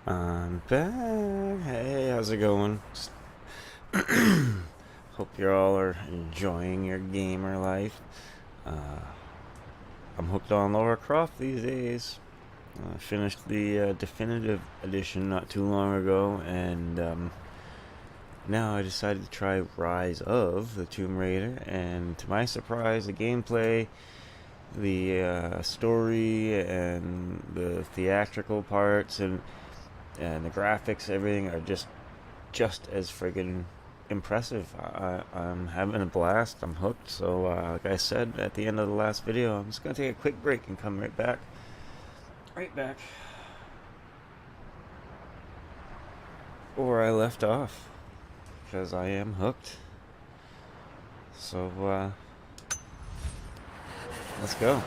I'm back. Hey, how's it going? Hope you all are enjoying your gamer life. I'm hooked on Lara Croft these days. I finished the definitive edition not too long ago, and now I decided to try Rise of the Tomb Raider, and to my surprise, the gameplay, the story, and the theatrical parts, and the graphics, everything are just as friggin' impressive. I'm having a blast. I'm hooked. So like I said at the end of the last video, I'm just gonna take a quick break and come right back where I left off, because I am hooked. So let's go.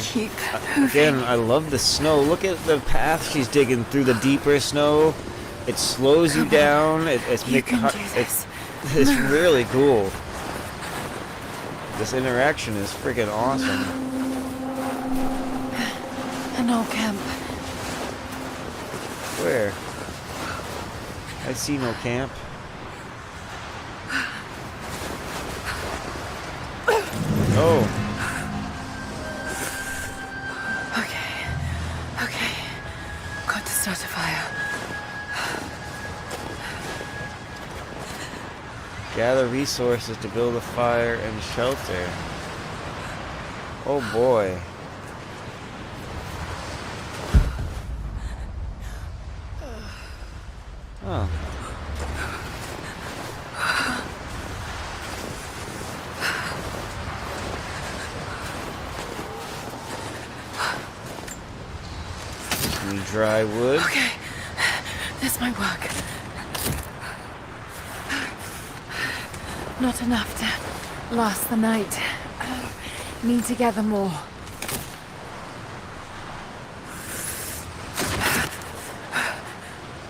Keep moving. Again, I love the snow. Look at the path she's digging through the deeper snow. It slows you down. It's really cool. This interaction is freaking awesome. An old camp. Where? I see no camp. Oh. Okay. Got to start a fire. Gather resources to build a fire and shelter. Oh boy. Oh. Some dry wood. Okay, this might work. Not enough to last the night. Need to gather more.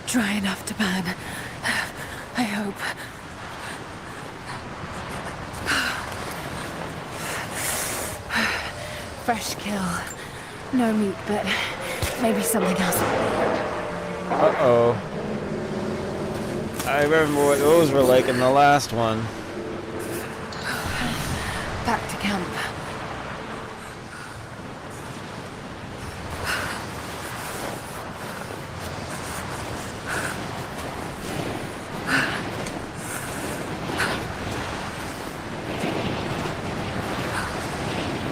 Dry enough to burn. I hope. Fresh kill. No meat, but maybe something else. Uh-oh. I remember what those were like in the last one. Back to camp.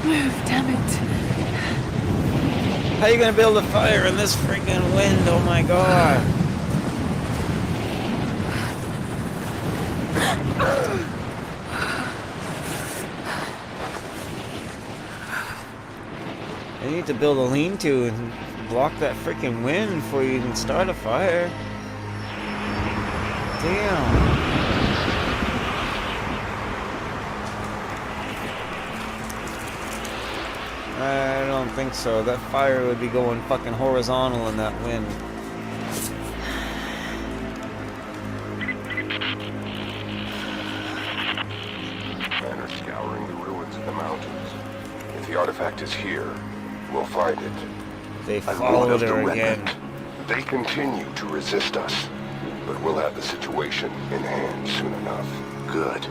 Move, damn it. How are you gonna build a fire in this freaking wind? Oh my god. You need to build a lean-to and block that freaking wind before you can start a fire. Damn. I don't think so. That fire would be going fucking horizontal in that wind. Men are scouring the ruins of the mountains. If the artifact is here, we'll find it. They I'm one followed of the her again. remnant. They continue to resist us, but we'll have the situation in hand soon enough. Good.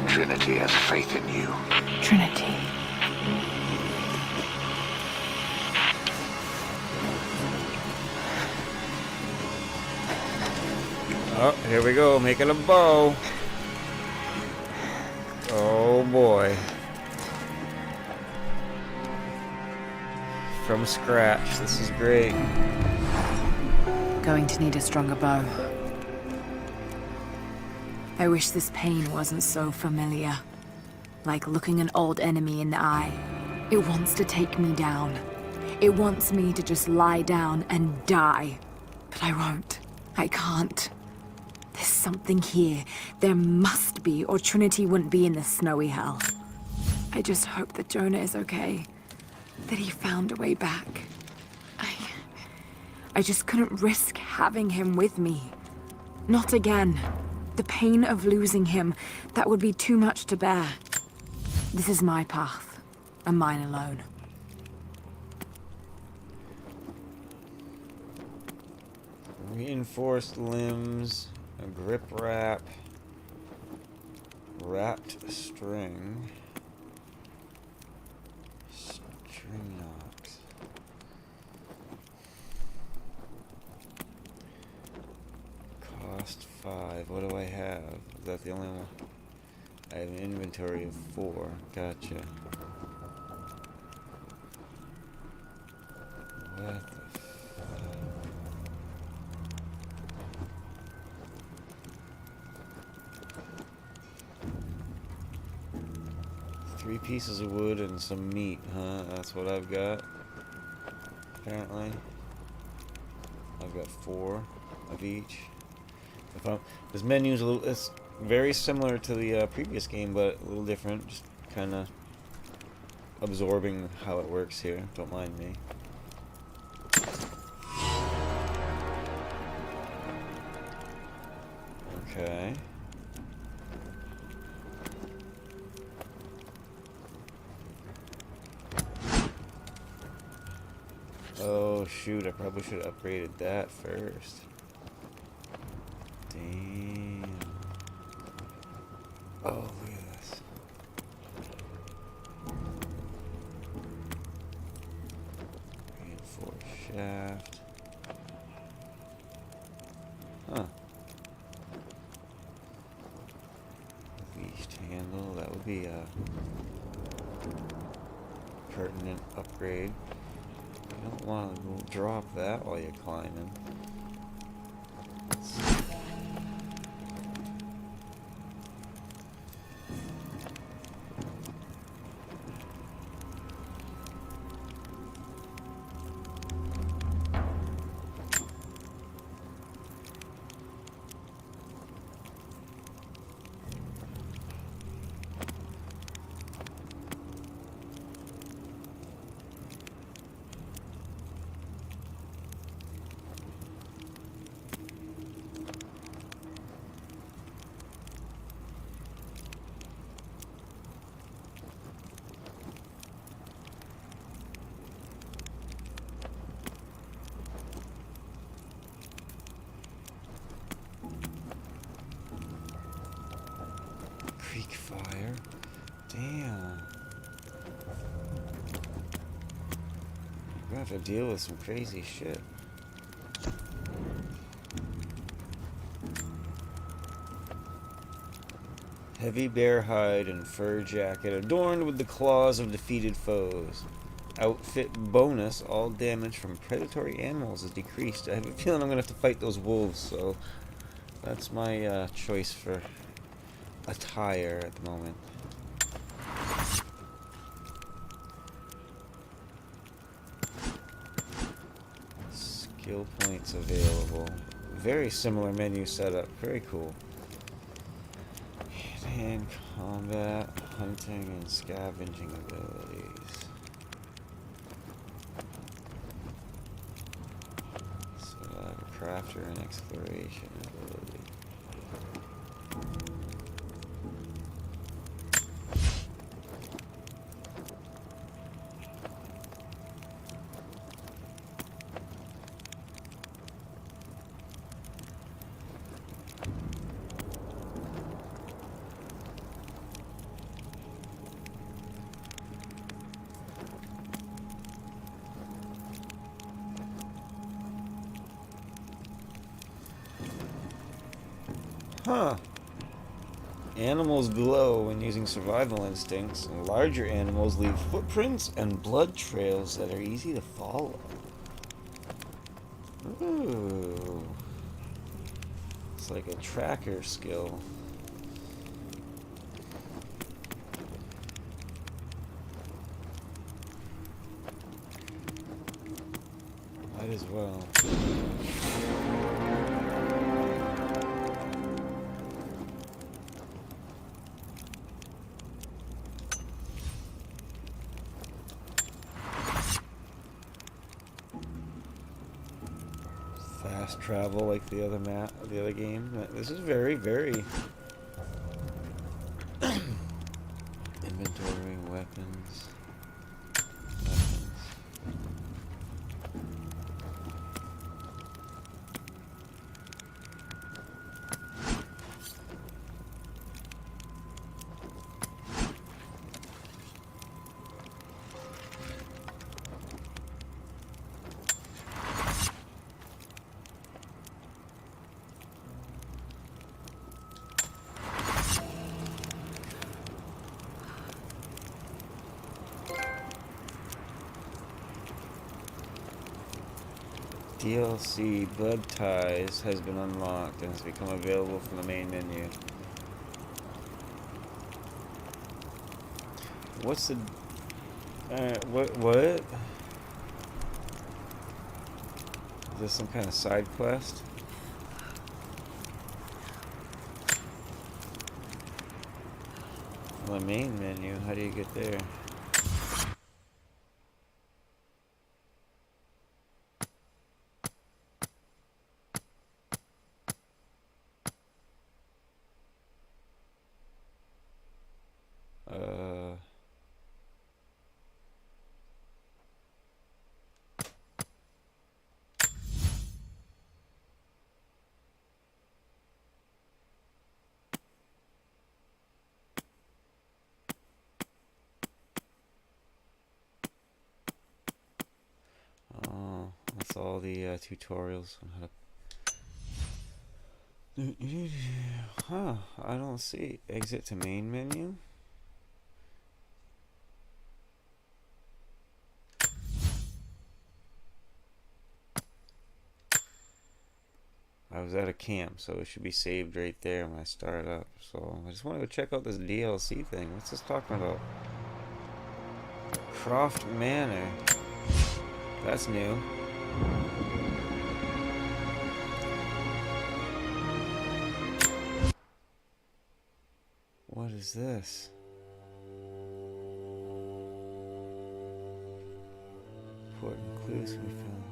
Trinity has faith in you. Trinity. Oh, here we go, making a bow. Oh boy. From scratch, this is great. Going to need a stronger bow. I wish this pain wasn't so familiar. Like looking an old enemy in the eye. It wants to take me down. It wants me to just lie down and die. But I won't. I can't. This something here. There must be, or Trinity wouldn't be in this snowy hell. I just hope that Jonah is okay. That he found a way back. I just couldn't risk having him with me. Not again. The pain of losing him, that would be too much to bear. This is my path, and mine alone. Reinforced limbs, a grip wrap, wrapped string, string knot. Cost 5. What do I have? Is that the only one? I have an inventory of 4. Gotcha. What the fuck? 3 pieces of wood and some meat, huh? That's what I've got. Apparently. I've got 4 of each. This menu's it's very similar to the previous game, but a little different. Just kind of absorbing how it works here. Don't mind me. Okay. Oh shoot, I probably should have upgraded that first. Damn. Oh, look at this. Reinforced shaft. Huh. Leashed handle, that would be a pertinent upgrade. You don't want to drop that while you're climbing. Fire. Damn. We're gonna have to deal with some crazy shit. Heavy bear hide and fur jacket adorned with the claws of defeated foes. Outfit bonus, all damage from predatory animals is decreased. I have a feeling I'm gonna have to fight those wolves, so that's my choice for attire at the moment. Skill points available. Very similar menu setup. Very cool. Hand-to-hand combat, hunting, and scavenging abilities. So I have a crafter and exploration ability. Huh. Animals glow when using survival instincts, and larger animals leave footprints and blood trails that are easy to follow. Ooh. It's like a tracker skill. Might as well. travel like the other game. This is very, very inventory, weapons. DLC Blood Ties has been unlocked and has become available from the main menu. What's the... what? Is this some kind of side quest? The main menu, how do you get there? That's all the tutorials on how to... Huh, I don't see. Exit to main menu? I was at a camp, so it should be saved right there when I start up. So I just want to go check out this DLC thing. What's this talking about? Croft Manor. That's new. What is this? Important clues we found.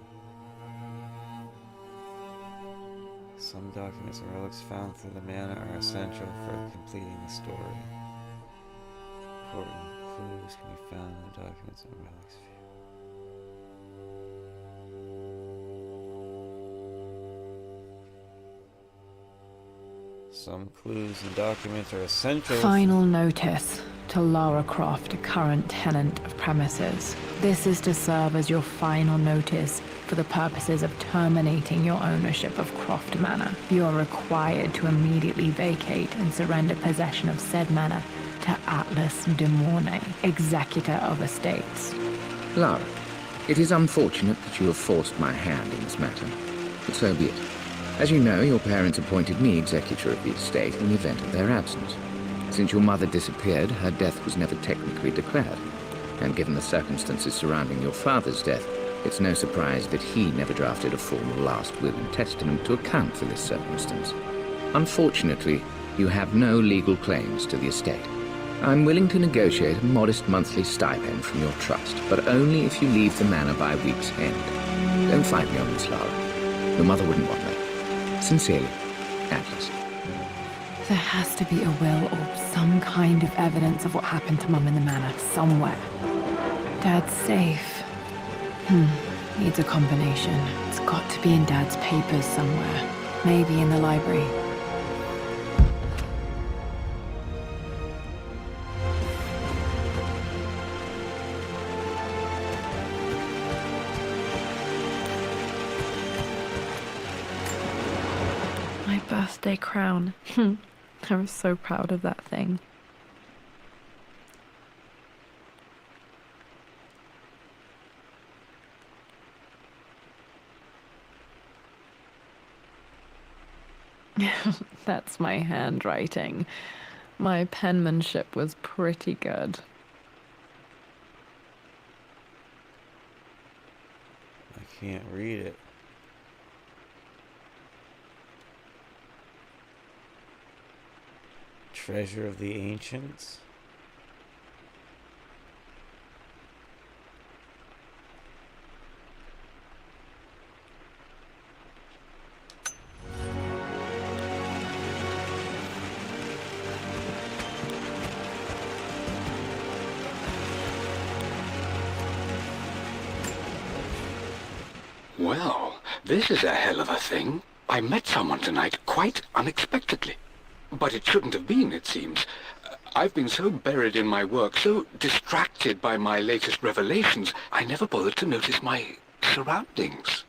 Some documents and relics found through the manor are essential for completing the story. Important clues can be found in the documents and relics. Some clues and documents are essential. Final notice to Lara Croft, a current tenant of premises. This is to serve as your final notice for the purposes of terminating your ownership of Croft Manor. You are required to immediately vacate and surrender possession of said manor to Atlas de Mornay, executor of estates. Lara, it is unfortunate that you have forced my hand in this matter, but so be it. As you know, your parents appointed me executor of the estate in the event of their absence. Since your mother disappeared, her death was never technically declared. And given the circumstances surrounding your father's death, it's no surprise that he never drafted a formal last will and testament to account for this circumstance. Unfortunately, you have no legal claims to the estate. I'm willing to negotiate a modest monthly stipend from your trust, but only if you leave the manor by week's end. Don't fight me on this, Lara. Your mother wouldn't want that. Sincerely, Atlas. There has to be a will or some kind of evidence of what happened to Mum in the manor somewhere. Dad's safe. Needs a combination. It's got to be in Dad's papers somewhere. Maybe in the library. My birthday crown. I was so proud of that thing. That's my handwriting. My penmanship was pretty good. I can't read it. Treasure of the Ancients. Well, this is a hell of a thing. I met someone tonight quite unexpectedly. But it shouldn't have been, it seems. I've been so buried in my work, so distracted by my latest revelations, I never bothered to notice my surroundings.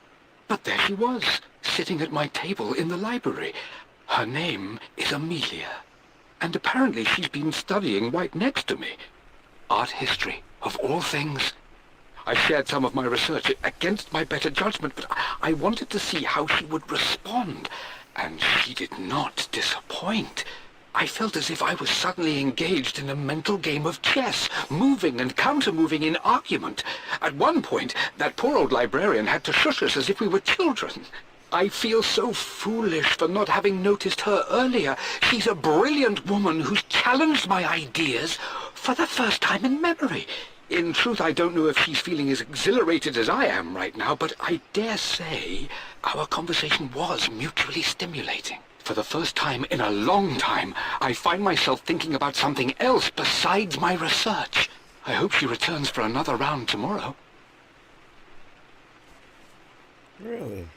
But there she was, sitting at my table in the library. Her name is Amelia. And apparently she's been studying right next to me. Art history, of all things. I shared some of my research against my better judgment, but I wanted to see how she would respond. And she did not disappoint. I felt as if I was suddenly engaged in a mental game of chess, moving and counter-moving in argument. At one point, that poor old librarian had to shush us as if we were children. I feel so foolish for not having noticed her earlier. She's a brilliant woman who's challenged my ideas for the first time in memory. In truth, I don't know if she's feeling as exhilarated as I am right now, but I dare say our conversation was mutually stimulating. For the first time in a long time, I find myself thinking about something else besides my research. I hope she returns for another round tomorrow. Really?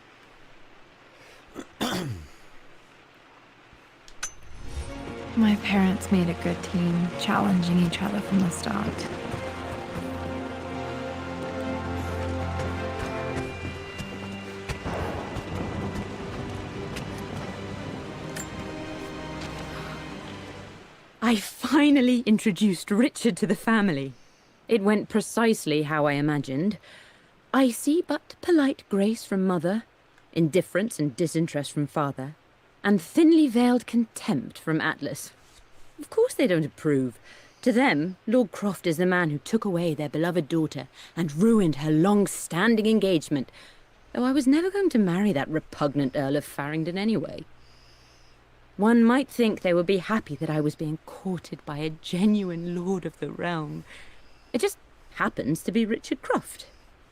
My parents made a good team, challenging each other from the start. I finally introduced Richard to the family. It went precisely how I imagined. I see but polite grace from mother, indifference and disinterest from father, and thinly veiled contempt from Atlas. Of course they don't approve. To them, Lord Croft is the man who took away their beloved daughter and ruined her long-standing engagement, though I was never going to marry that repugnant Earl of Farringdon anyway. One might think they would be happy that I was being courted by a genuine lord of the realm. It just happens to be Richard Croft.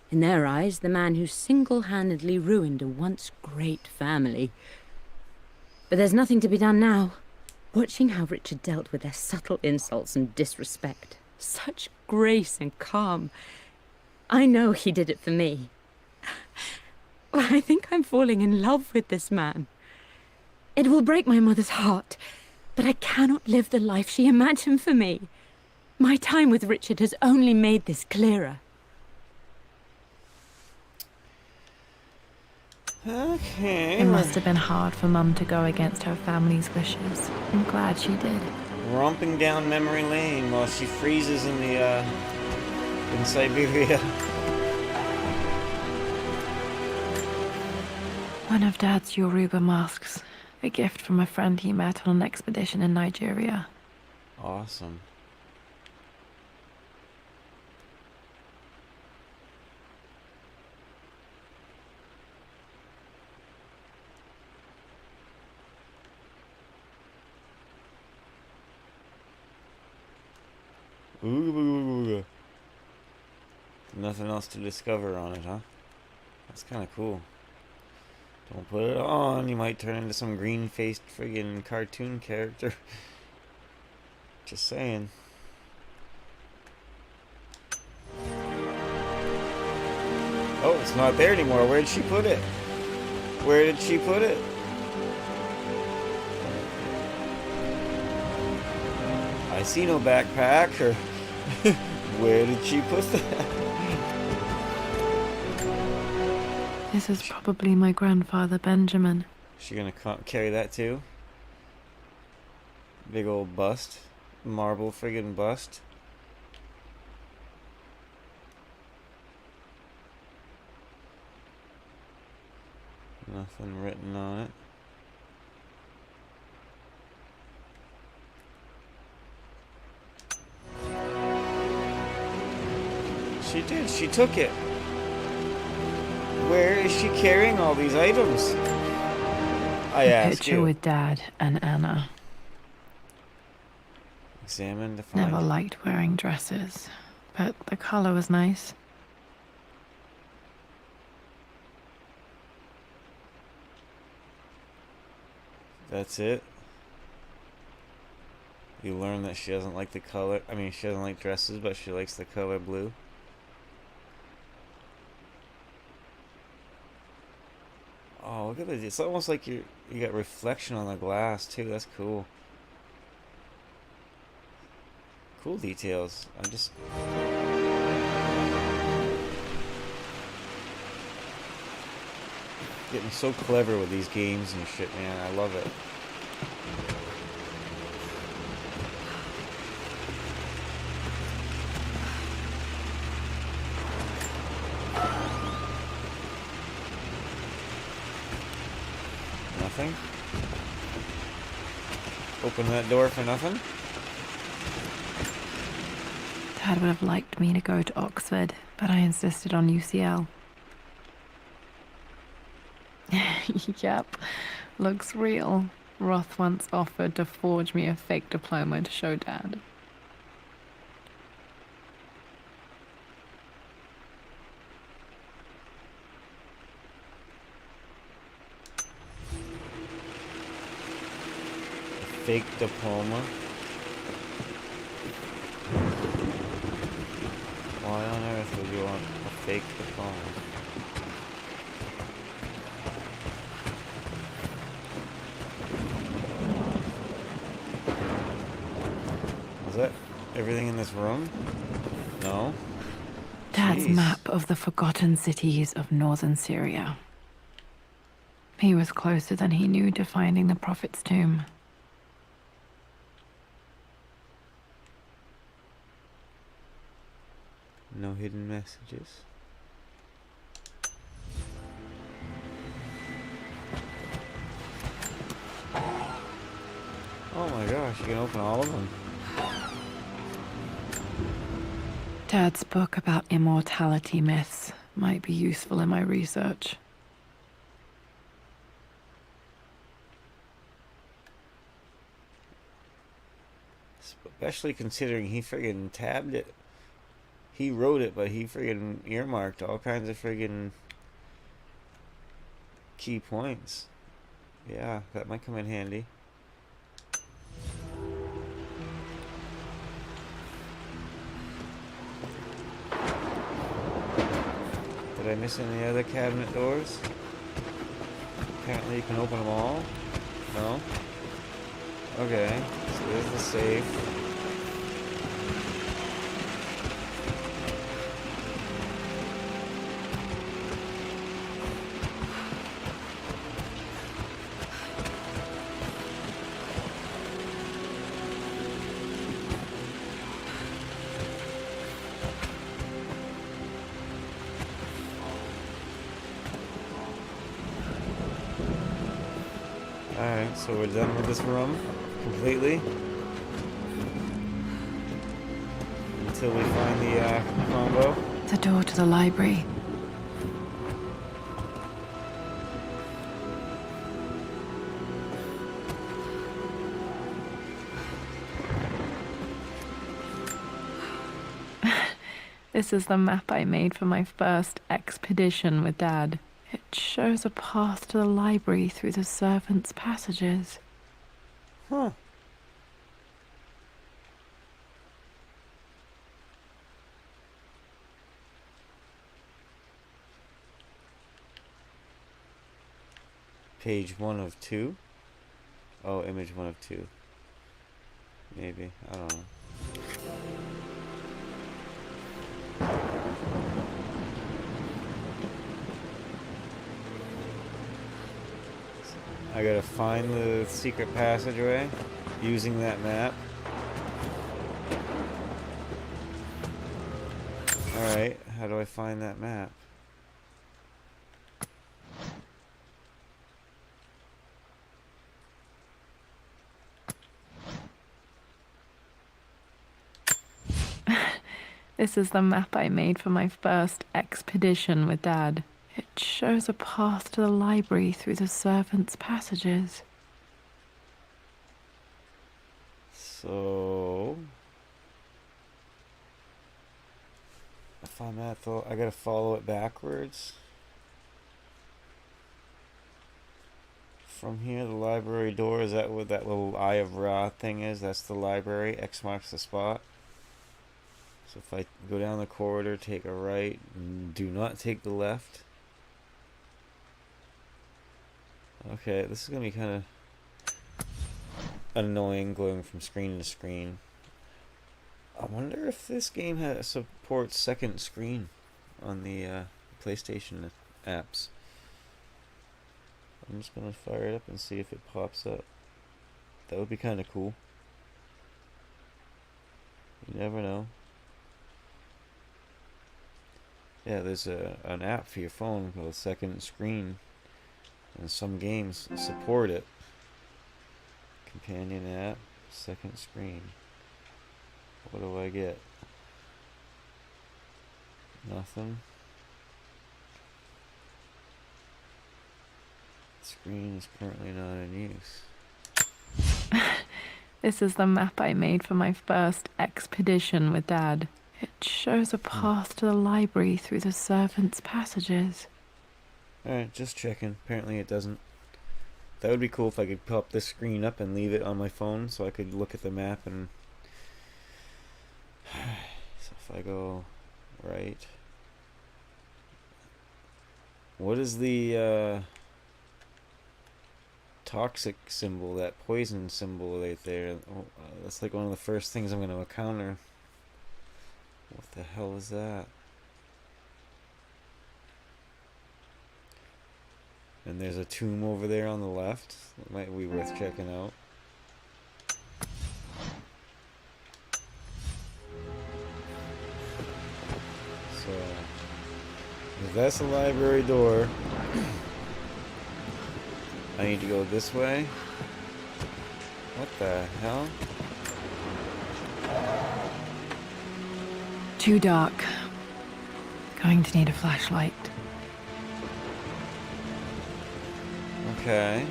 In their eyes, the man who single-handedly ruined a once great family. But there's nothing to be done now. Watching how Richard dealt with their subtle insults and disrespect. Such grace and calm. I know he did it for me. I think I'm falling in love with this man. It will break my mother's heart, but I cannot live the life she imagined for me. My time with Richard has only made this clearer. Okay. It must have been hard for Mum to go against her family's wishes. I'm glad she did. Romping down memory lane while she freezes in the, in Siberia. One of Dad's Yoruba masks. A gift from a friend he met on an expedition in Nigeria. Awesome. Ooh. Nothing else to discover on it, huh? That's kind of cool. Don't put it on, you might turn into some green-faced friggin' cartoon character. Just saying. Oh, it's not there anymore. Where did she put it? Where did she put it? I see no backpack, or where did she put that? This is probably my grandfather Benjamin. She gonna carry that too? Big old bust. Marble friggin' bust. Nothing written on it. She did. She took it. Where is she carrying all these items? I ask Picture you. with Dad and Anna. Examine to find. Never liked wearing dresses, but the color was nice. That's it. You learn that she doesn't like the color. I mean, she doesn't like dresses, but she likes the color blue. look at it. It's almost like you got reflection on the glass too. That's cool. Cool details. I'm just getting so clever with these games and shit, man. I love it. Nothing. Open that door for nothing. Dad would have liked me to go to Oxford, but I insisted on UCL. Yep, looks real. Roth once offered to forge me a fake diploma to show Dad. A fake diploma. Why on earth would you want a fake diploma? Is that everything in this room? No? Dad's Jeez. map of the forgotten cities of northern Syria. He was closer than he knew to finding the prophet's tomb. No hidden messages. Oh my gosh, you can open all of them. Dad's book about immortality myths might be useful in my research. Especially considering he friggin' tabbed it. He wrote it, but he friggin' earmarked all kinds of friggin' key points. Yeah, that might come in handy. Did I miss any other cabinet doors? Apparently you can open them all. No? Okay, so there's the safe. Alright, so we're done with this room completely. Until we find the combo. The door to the library. This is the map I made for my first expedition with Dad. It shows a path to the library through the servants' passages. Huh. Page 1 of 2. Oh, image 1 of 2. Maybe. I don't know. I gotta find the secret passageway using that map. Alright, how do I find that map? This is the map I made for my first expedition with Dad. It shows a path to the library through the servants' passages. So if I'm at the, I gotta follow it backwards. From here, the library door, is that what that little Eye of Ra thing is? That's the library. X marks the spot. So if I go down the corridor, take a right, and do not take the left. Okay, this is gonna be kind of annoying going from screen to screen. I wonder if this game supports second screen on the PlayStation apps. I'm just gonna fire it up and see if it pops up. That would be kind of cool. You never know. Yeah, there's an app for your phone called second screen, and some games support it. Companion app, second screen. What do I get? Nothing. Screen is currently not in use. This is the map I made for my first expedition with Dad. It shows a path to the library through the servants' passages. Alright, just checking. Apparently it doesn't. That would be cool if I could pop this screen up and leave it on my phone so I could look at the map and... So if I go right... What is the toxic symbol, that poison symbol right there? That's like one of the first things I'm going to encounter. What the hell is that? And there's a tomb over there on the left. That might be worth checking out. So, if that's the library door, I need to go this way. What the hell? Too dark. Going to need a flashlight. Okay.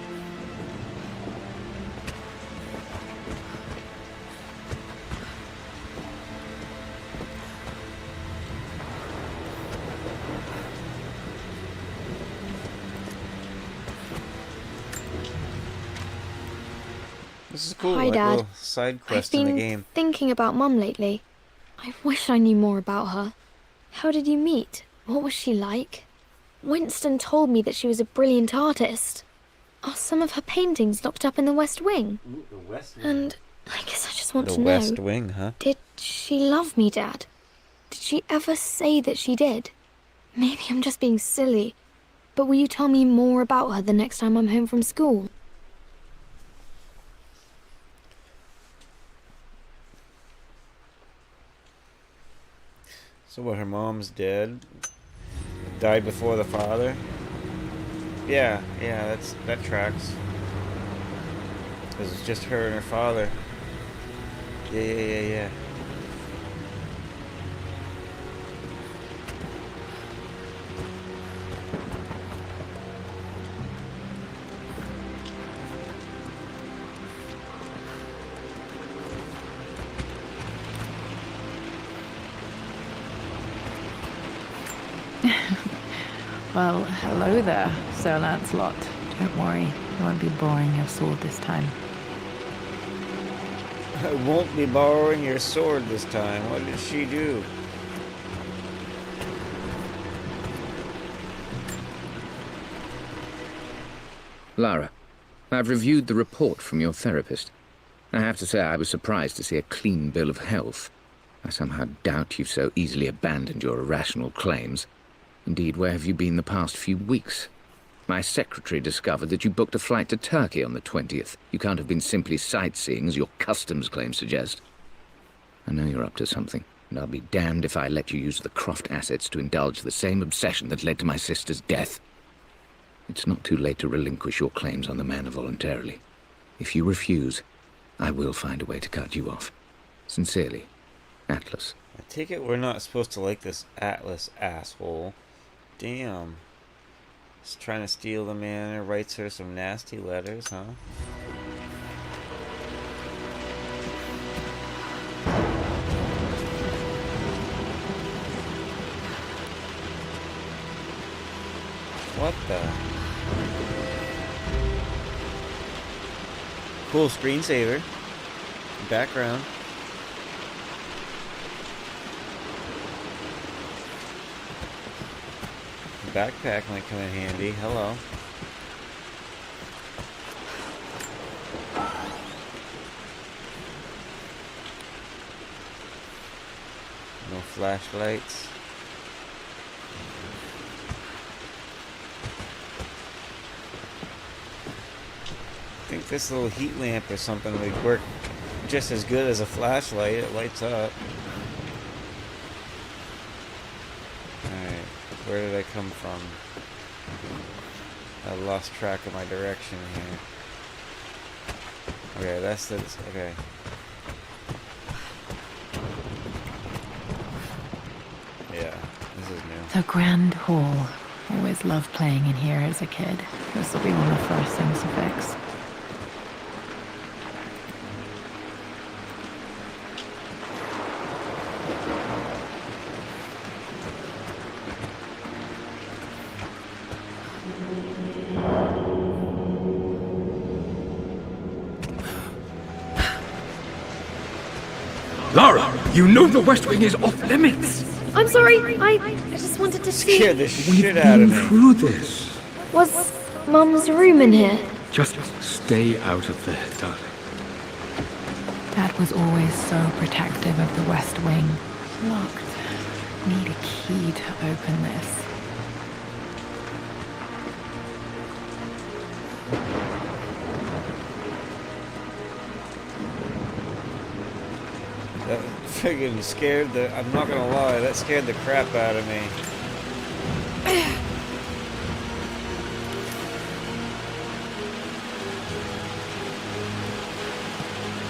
This is cool. Hi, like Dad. little side quest I've in been the game. thinking about Mum lately. I wish I knew more about her. How did you meet? What was she like? Winston told me that she was a brilliant artist. Are some of her paintings locked up in the West Wing? Ooh, the West Wing. And I guess I just want The to know. West Wing, huh? Did she love me, Dad? Did she ever say that she did? Maybe I'm just being silly, but will you tell me more about her the next time I'm home from school? So what, her mom's dead? Died before the father? Yeah, that tracks. Because it's just her and her father. Yeah. Well, hello there, Sir Lancelot. Don't worry, I won't be borrowing your sword this time. I won't be borrowing your sword this time. What did she do? Lara, I've reviewed the report from your therapist. I have to say I was surprised to see a clean bill of health. I somehow doubt you've so easily abandoned your irrational claims. Indeed, where have you been the past few weeks? My secretary discovered that you booked a flight to Turkey on the 20th. You can't have been simply sightseeing, as your customs claims suggest. I know you're up to something, and I'll be damned if I let you use the Croft assets to indulge the same obsession that led to my sister's death. It's not too late to relinquish your claims on the manor voluntarily. If you refuse, I will find a way to cut you off. Sincerely, Atlas. I take it we're not supposed to like this Atlas asshole. Damn. Just trying to steal the manor, writes her some nasty letters, huh? What the? Cool screensaver. Background. Backpack might come in handy. Hello. No flashlights. I think this little heat lamp or something would work just as good as a flashlight. It lights up. Alright, where did I come from? I lost track of my direction here. Okay, that's the... okay. Yeah, this is new. The Grand Hall. Always loved playing in here as a kid. This will be one of the first things to fix. Lara, you know the West Wing is off limits. I'm sorry, I just wanted to see. Scared the shit out of me. Through this. Was Mum's room in here? Just stay out of there, darling. Dad was always so protective of the West Wing. Locked. Need a key to open this. That friggin' scared the... I'm not gonna lie, that scared the crap out of me.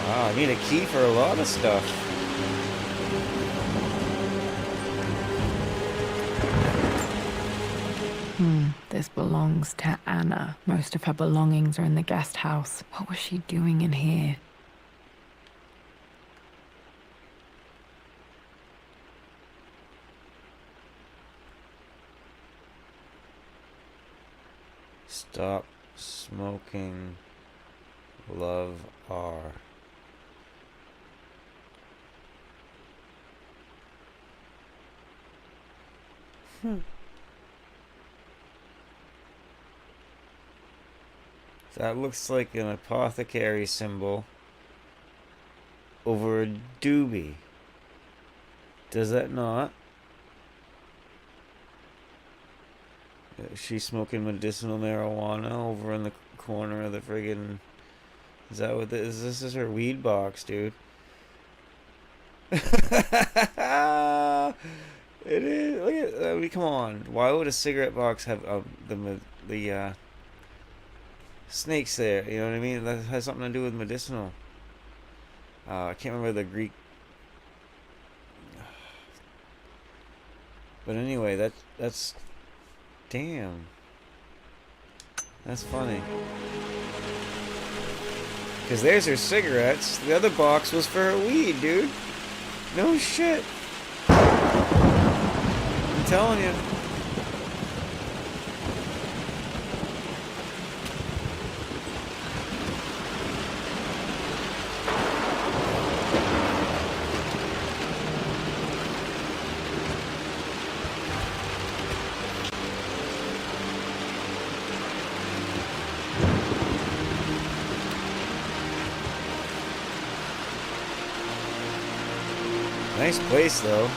Wow, I need a key for a lot of stuff. This belongs to Anna. Most of her belongings are in the guest house. What was she doing in here? Stop smoking. Love R. That looks like an apothecary symbol over a doobie. Does that not? She's smoking medicinal marijuana over in the corner of the friggin'... Is that what this is? This is her weed box, dude. It is. Look at... I mean, come on. Why would a cigarette box have the snakes there? You know what I mean? That has something to do with medicinal. I can't remember the Greek... But anyway, that's... Damn. That's funny. Because there's her cigarettes. The other box was for her weed, dude. No shit. I'm telling you. Nice place, though.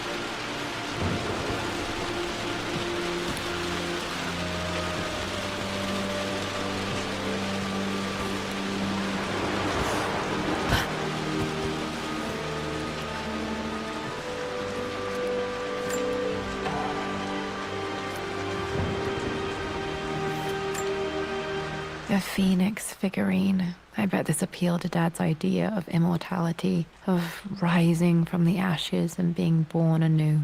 The Phoenix figurine. I bet this appealed to Dad's idea of immortality, of rising from the ashes and being born anew.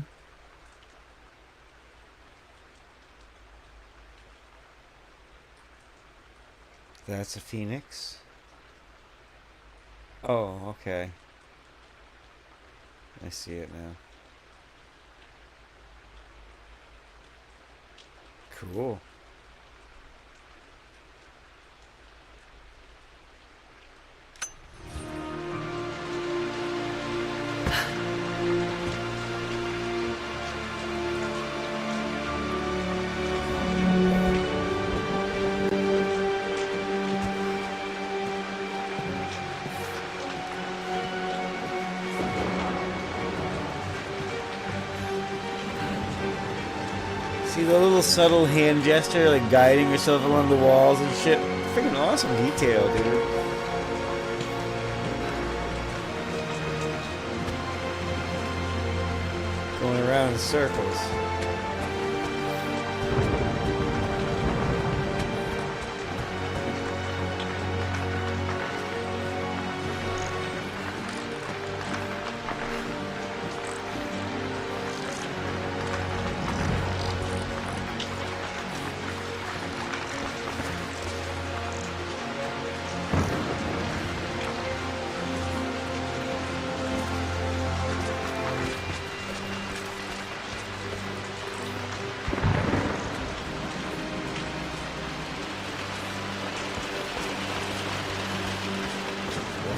That's a phoenix? Oh, okay. I see it now. Cool. See the little subtle hand gesture, like guiding yourself along the walls and shit? Freaking awesome detail, dude. Going around in circles.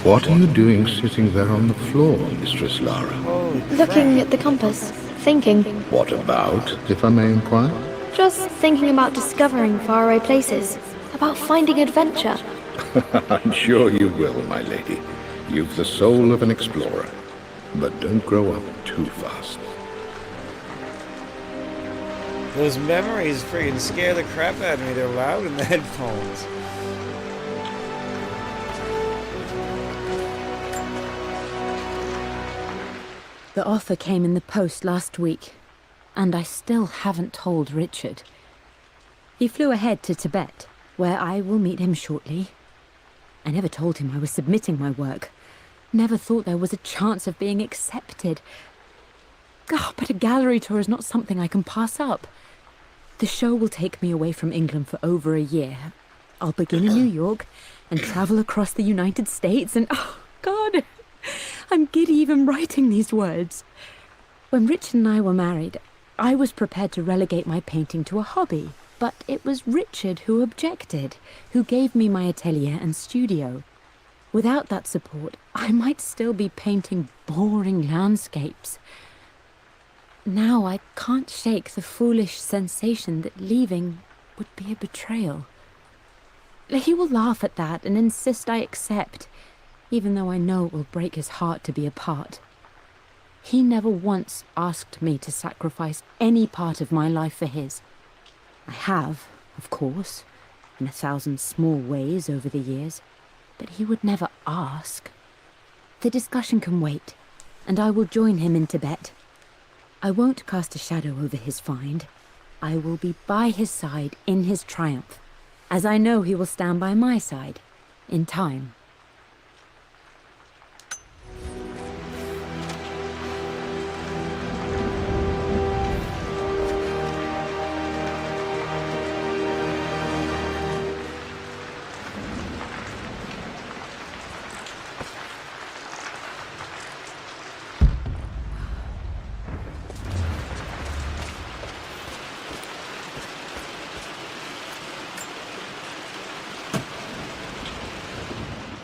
What are you doing sitting there on the floor, Mistress Lara? Looking at the compass, thinking. What about, if I may inquire? Just thinking about discovering faraway places, about finding adventure. I'm sure you will, my lady. You've the soul of an explorer. But don't grow up too fast. Those memories friggin' scare the crap out of me. They're loud in the headphones. The offer came in the post last week, and I still haven't told Richard. He flew ahead to Tibet, where I will meet him shortly. I never told him I was submitting my work. Never thought there was a chance of being accepted. Oh, but a gallery tour is not something I can pass up. The show will take me away from England for over a year. I'll begin in New York and travel across the United States and... oh, God! I'm giddy even writing these words. When Richard and I were married, I was prepared to relegate my painting to a hobby, but it was Richard who objected, who gave me my atelier and studio. Without that support, I might still be painting boring landscapes. Now I can't shake the foolish sensation that leaving would be a betrayal. He will laugh at that and insist I accept, even though I know it will break his heart to be apart. He never once asked me to sacrifice any part of my life for his. I have, of course, in 1,000 small ways over the years, but he would never ask. The discussion can wait, and I will join him in Tibet. I won't cast a shadow over his find. I will be by his side in his triumph, as I know he will stand by my side, in time.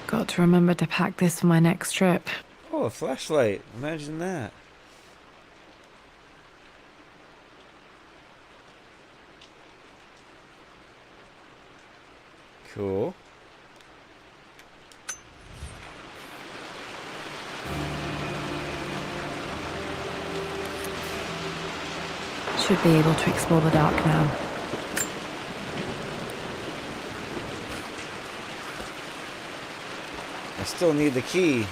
Got to remember to pack this for my next trip. Oh, a flashlight. Imagine that. Cool. Should be able to explore the dark now. I still need the key.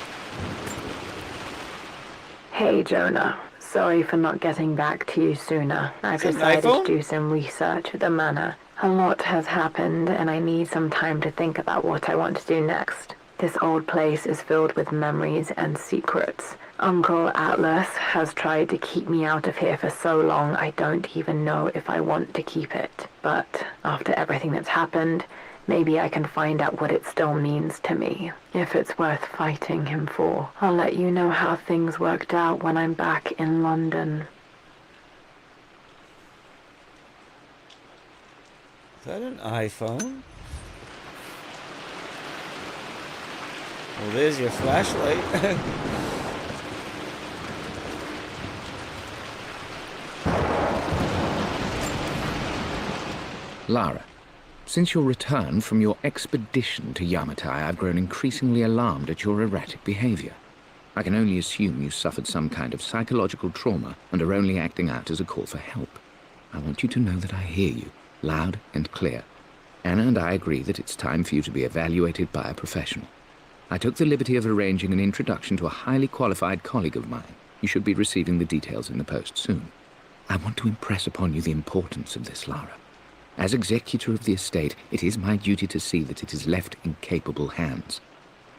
Hey, Jonah. Sorry for not getting back to you sooner. I've decided to do some research at the manor. A lot has happened, and I need some time to think about what I want to do next. This old place is filled with memories and secrets. Uncle Atlas has tried to keep me out of here for so long I don't even know if I want to keep it. But after everything that's happened, maybe I can find out what it still means to me, if it's worth fighting him for. I'll let you know how things worked out when I'm back in London. Is that an iPhone? Well, there's your flashlight. Lara, since your return from your expedition to Yamatai, I've grown increasingly alarmed at your erratic behavior. I can only assume you suffered some kind of psychological trauma and are only acting out as a call for help. I want you to know that I hear you, loud and clear. Anna and I agree that it's time for you to be evaluated by a professional. I took the liberty of arranging an introduction to a highly qualified colleague of mine. You should be receiving the details in the post soon. I want to impress upon you the importance of this, Lara. As executor of the estate, it is my duty to see that it is left in capable hands.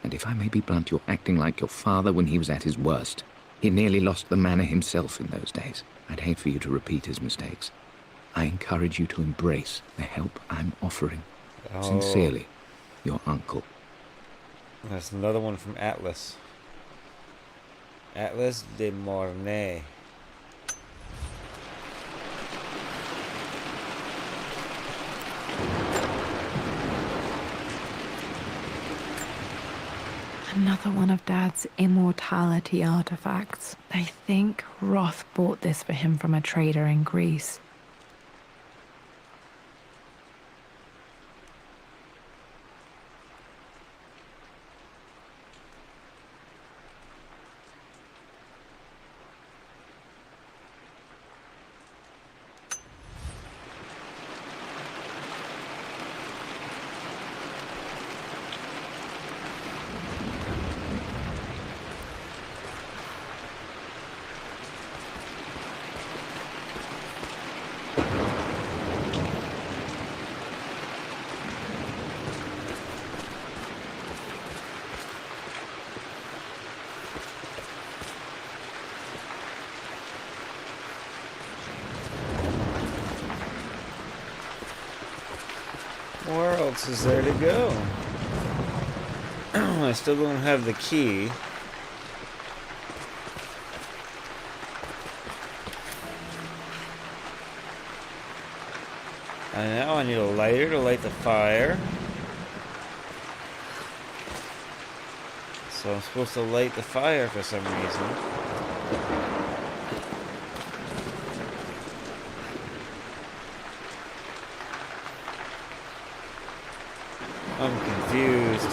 And if I may be blunt, you're acting like your father when he was at his worst. He nearly lost the manor himself in those days. I'd hate for you to repeat his mistakes. I encourage you to embrace the help I'm offering. Sincerely, your uncle. That's another one from Atlas. Atlas de Mornay. Another one of Dad's immortality artifacts. I think Roth bought this for him from a trader in Greece. Where else is there to go? I still don't have the key. And now I need a lighter to light the fire. So I'm supposed to light the fire for some reason. I'm confused.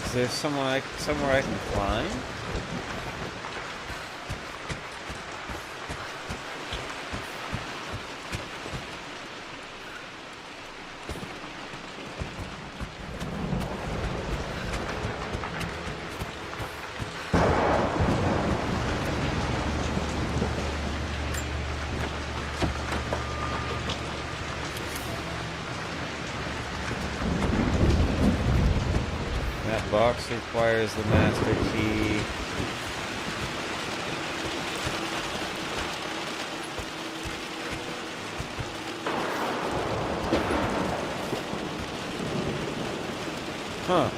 Is there somewhere I can climb? Box requires the master key. Huh.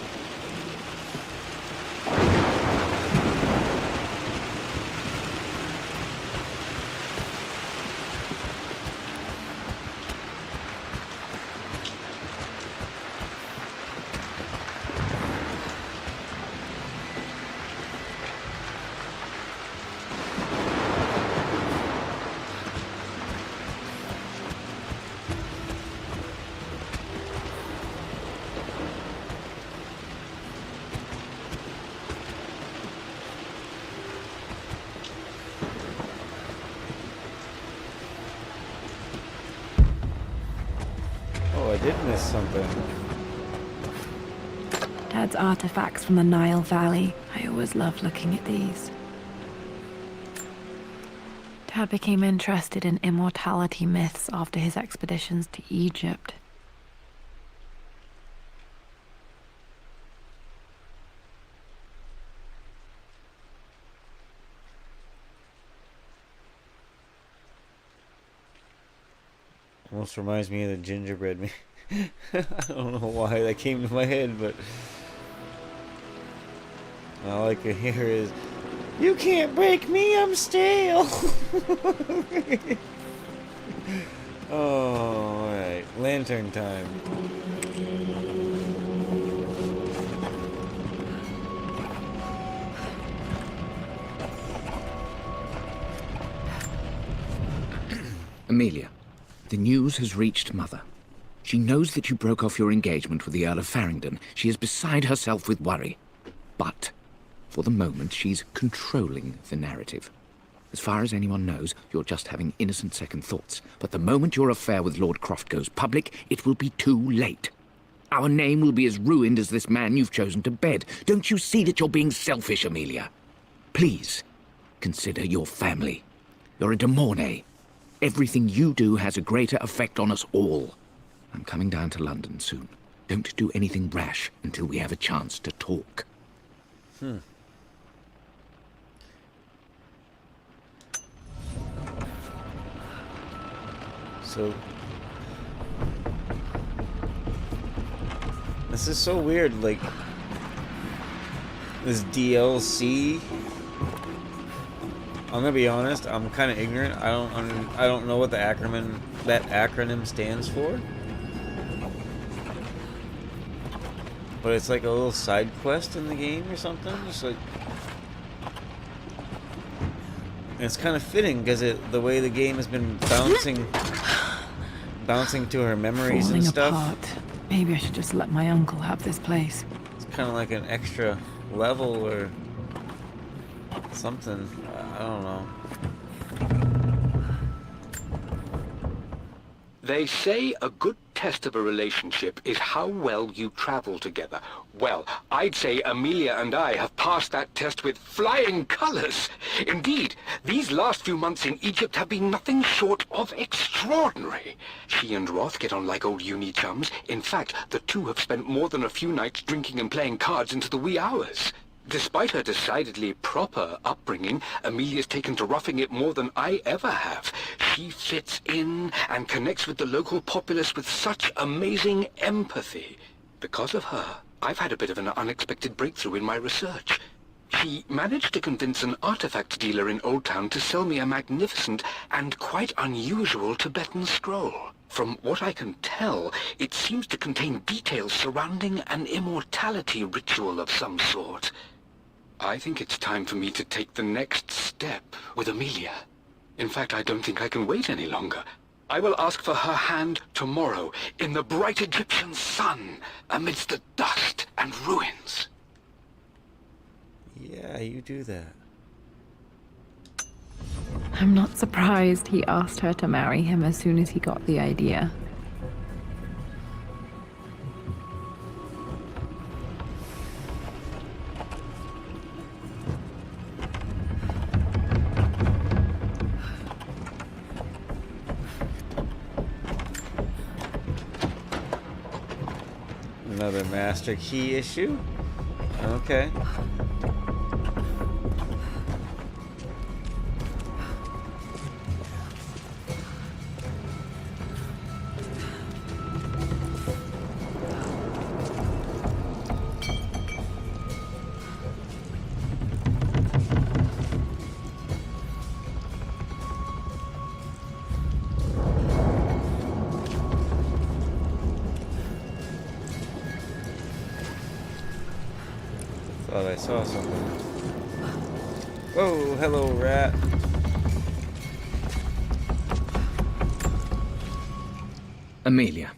I did miss something. Dad's artifacts from the Nile Valley. I always loved looking at these. Dad became interested in immortality myths after his expeditions to Egypt. almost reminds me of the gingerbread man. I don't know why that came to my head, but all I could hear is, "You can't break me, I'm stale." Oh, alright. Lantern time. Amelia, the news has reached Mother. She knows that you broke off your engagement with the Earl of Farringdon. She is beside herself with worry. But, for the moment, she's controlling the narrative. As far as anyone knows, you're just having innocent second thoughts. But the moment your affair with Lord Croft goes public, it will be too late. Our name will be as ruined as this man you've chosen to bed. Don't you see that you're being selfish, Amelia? Please, consider your family. You're a de Mornay. Everything you do has a greater effect on us all. I'm coming down to London soon. Don't do anything rash until we have a chance to talk. So, this is so weird, like, this DLC, I'm gonna be honest, I'm kind of ignorant. I don't know what the acronym stands for. But it's like a little side quest in the game or something. Just like, and it's kind of fitting because the way the game has been bouncing to her memories Falling and stuff. apart. Maybe I should just let my uncle have this place. It's kind of like an extra level or something. I don't know. They say a good test of a relationship is how well you travel together. Well, I'd say Amelia and I have passed that test with flying colors. Indeed, these last few months in Egypt have been nothing short of extraordinary. She and Roth get on like old uni chums. In fact, the two have spent more than a few nights drinking and playing cards into the wee hours. Despite her decidedly proper upbringing, Amelia's taken to roughing it more than I ever have. She fits in and connects with the local populace with such amazing empathy. Because of her, I've had a bit of an unexpected breakthrough in my research. She managed to convince an artifact dealer in Old Town to sell me a magnificent and quite unusual Tibetan scroll. From what I can tell, it seems to contain details surrounding an immortality ritual of some sort. I think it's time for me to take the next step with Amelia. In fact, I don't think I can wait any longer. I will ask for her hand tomorrow in the bright Egyptian sun amidst the dust and ruins. Yeah, you do that. I'm not surprised he asked her to marry him as soon as he got the idea. Another master key issue? Okay. Thought I saw something. Whoa, hello, rat. Amelia,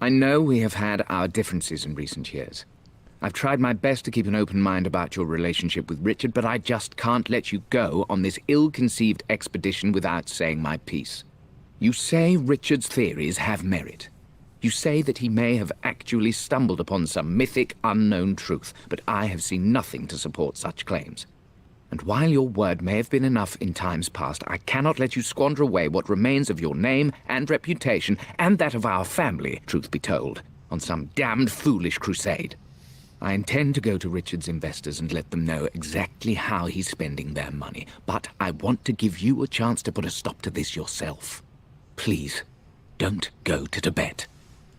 I know we have had our differences in recent years. I've tried my best to keep an open mind about your relationship with Richard, but I just can't let you go on this ill-conceived expedition without saying my piece. You say Richard's theories have merit. You say that he may have actually stumbled upon some mythic, unknown truth, but I have seen nothing to support such claims. And while your word may have been enough in times past, I cannot let you squander away what remains of your name and reputation, and that of our family, truth be told, on some damned foolish crusade. I intend to go to Richard's investors and let them know exactly how he's spending their money, but I want to give you a chance to put a stop to this yourself. Please, don't go to Tibet.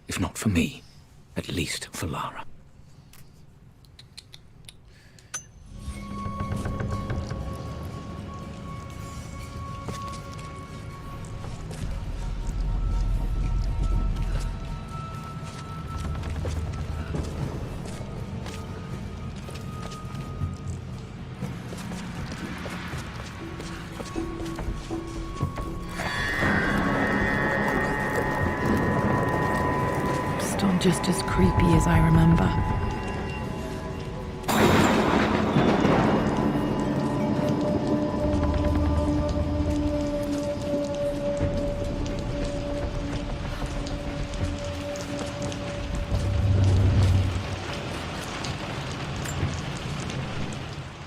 If not for me, at least for Lara. Still just as creepy as I remember.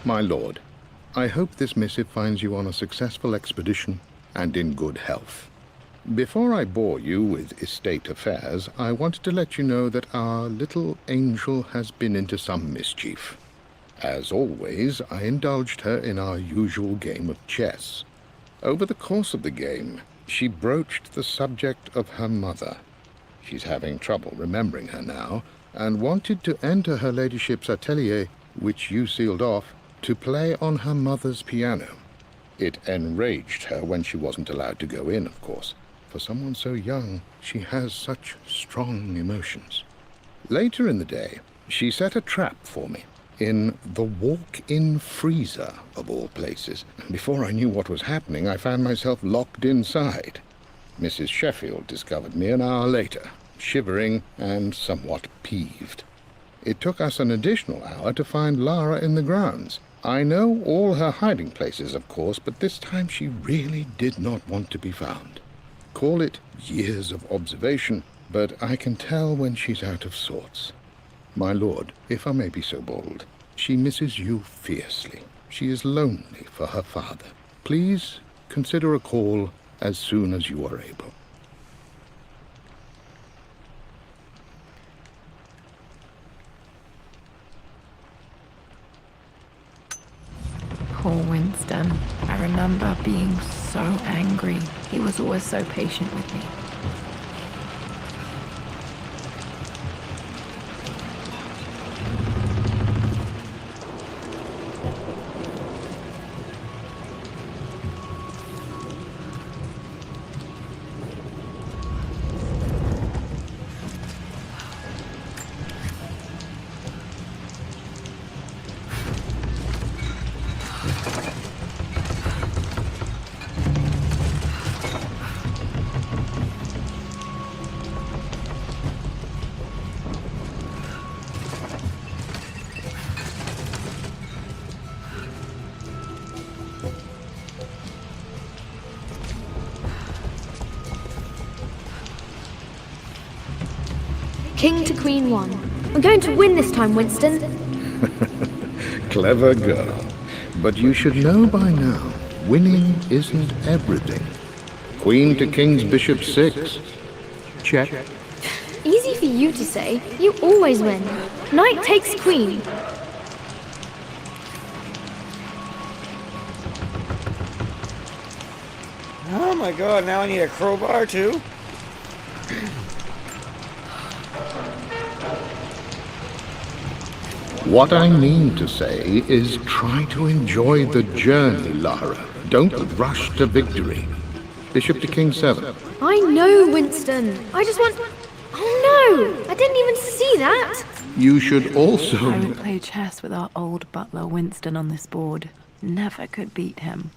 My lord, I hope this missive finds you on a successful expedition and in good health. Before I bore you with estate affairs, I wanted to let you know that our little angel has been into some mischief. As always, I indulged her in our usual game of chess. Over the course of the game, she broached the subject of her mother. She's having trouble remembering her now, and wanted to enter her ladyship's atelier, which you sealed off, to play on her mother's piano. It enraged her when she wasn't allowed to go in, of course. For someone so young, she has such strong emotions. Later in the day, she set a trap for me in the walk-in freezer, of all places. Before I knew what was happening, I found myself locked inside. Mrs. Sheffield discovered me an hour later, shivering and somewhat peeved. It took us an additional hour to find Lara in the grounds. I know all her hiding places, of course, but this time she really did not want to be found. Call it years of observation, but I can tell when she's out of sorts. My lord, if I may be so bold, she misses you fiercely. She is lonely for her father. Please consider a call as soon as you are able. Poor Winston. I remember being so angry. He was always so patient with me. King to Queen 1. I'm going to win this time, Winston. Clever girl. But you should know by now, winning isn't everything. Queen to King's Bishop 6. Check. Easy for you to say. You always win. Knight takes queen. Oh my god, now I need a crowbar too? What I mean to say is try to enjoy the journey, Lara. Don't rush to victory. Bishop to King 7. I know, Winston. I just want... Oh no! I didn't even see that! You should also... I would play chess with our old butler Winston on this board. Never could beat him.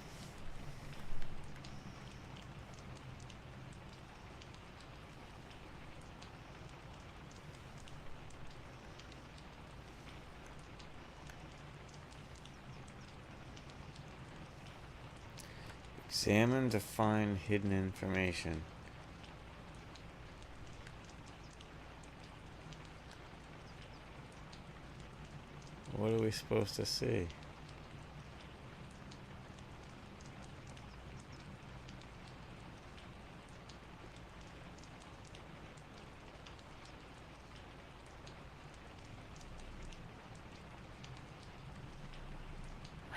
Examine to find hidden information. What are we supposed to see?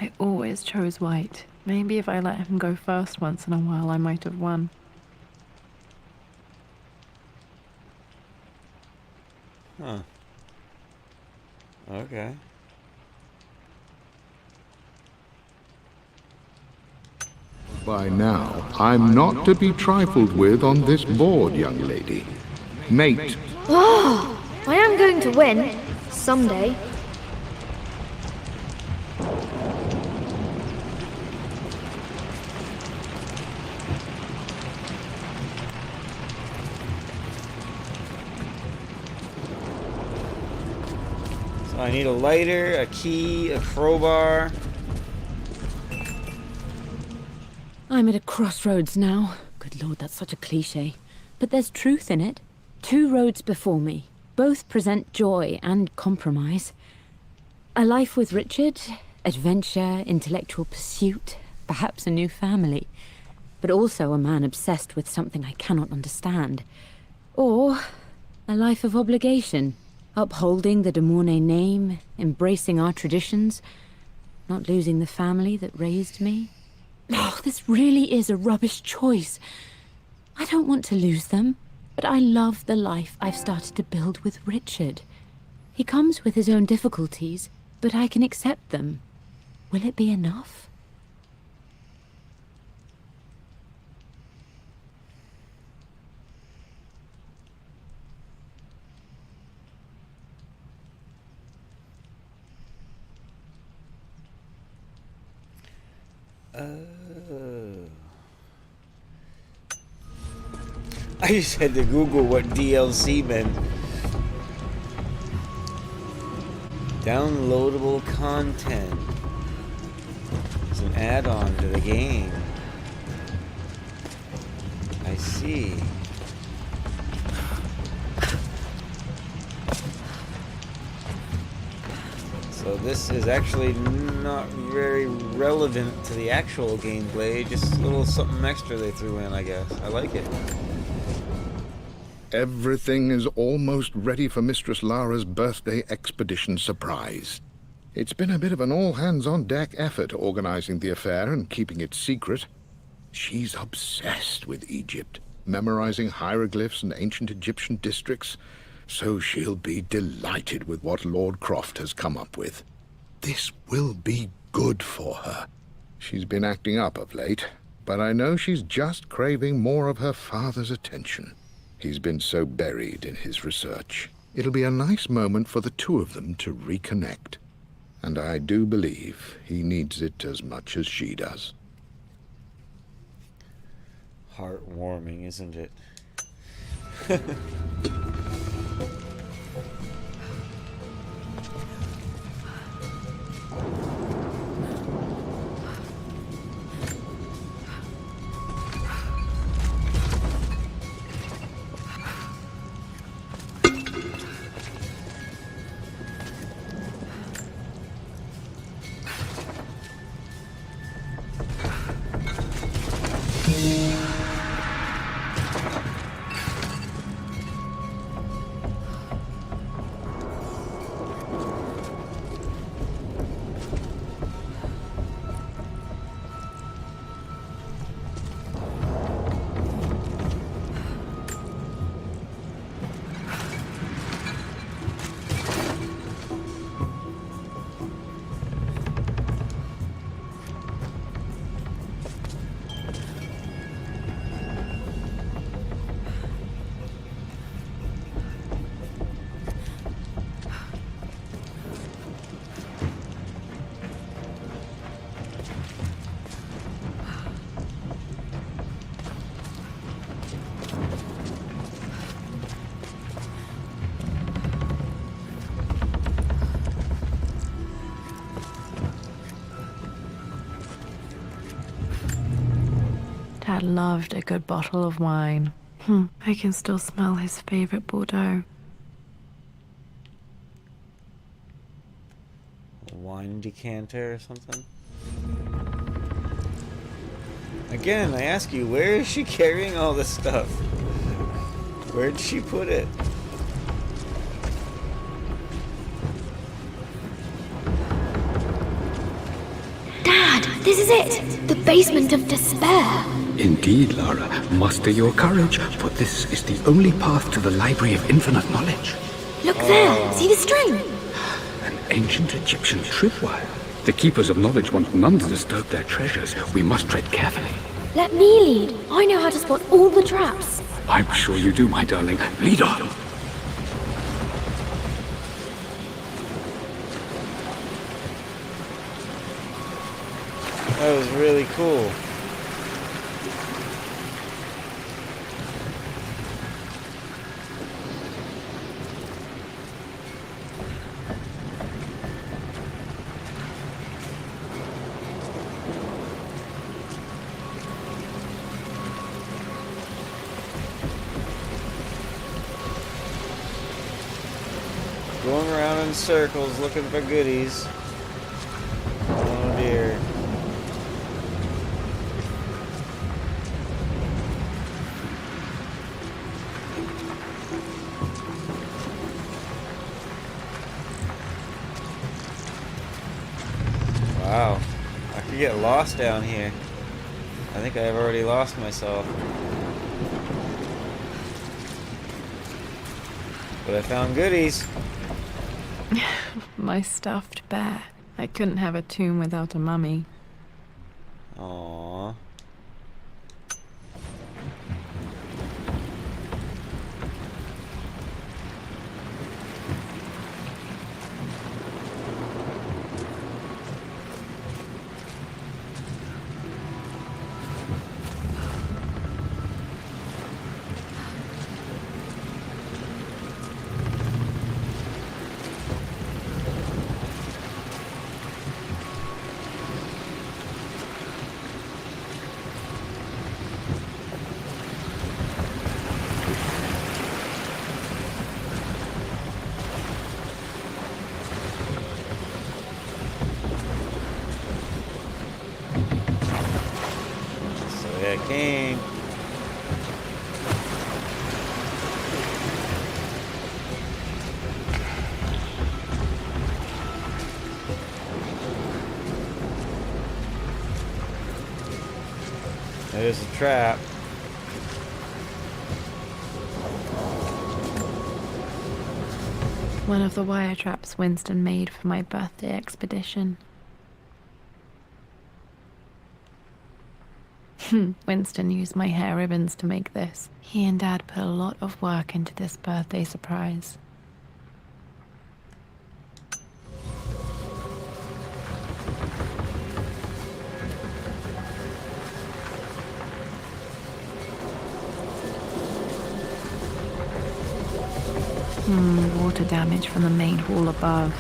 I always chose white. Maybe if I let him go first once in a while, I might have won. Huh. Okay. By now, I'm not to be trifled with on this board, young lady. Mate. Oh, I am going to win. Someday. So I need a lighter, a key, a crowbar. I'm at a crossroads now. Good lord, that's such a cliche. But there's truth in it. 2 roads before me. Both present joy and compromise. A life with Richard, adventure, intellectual pursuit, perhaps a new family. But also a man obsessed with something I cannot understand. Or a life of obligation, upholding the de Mornay name, embracing our traditions, not losing the family that raised me. Oh, this really is a rubbish choice. I don't want to lose them, but I love the life I've started to build with Richard. He comes with his own difficulties, but I can accept them. Will it be enough? I just had to Google what DLC meant. Downloadable content. It's an add-on to the game. I see. So this is actually not very relevant to the actual gameplay, just a little something extra they threw in, I guess. I like it. Everything is almost ready for Mistress Lara's birthday expedition surprise. It's been a bit of an all-hands-on-deck effort organizing the affair and keeping it secret. She's obsessed with Egypt, memorizing hieroglyphs and ancient Egyptian districts, so she'll be delighted with what Lord Croft has come up with. This will be good for her. She's been acting up of late, but I know she's just craving more of her father's attention. He's been so buried in his research. It'll be a nice moment for the two of them to reconnect. And I do believe he needs it as much as she does. Heartwarming, isn't it? Dad loved a good bottle of wine. I can still smell his favorite Bordeaux. A wine decanter or something? Again, I ask you, where is she carrying all this stuff? Where'd she put it? Dad, this is it! The basement of despair! Indeed, Lara. Muster your courage, for this is the only path to the Library of Infinite Knowledge. Look there! See the string? An ancient Egyptian tripwire. The keepers of knowledge want none to disturb their treasures. We must tread carefully. Let me lead. I know how to spot all the traps. I'm sure you do, my darling. Lead on. That was really cool. Going around in circles looking for goodies. Oh dear. Wow. I could get lost down here. I think I've already lost myself. But I found goodies. My stuffed bear. I couldn't have a tomb without a mummy. Aww. King. There's a trap. One of the wire traps Winston made for my birthday expedition. Winston used my hair ribbons to make this. He and Dad put a lot of work into this birthday surprise. Water damage from the main hall above.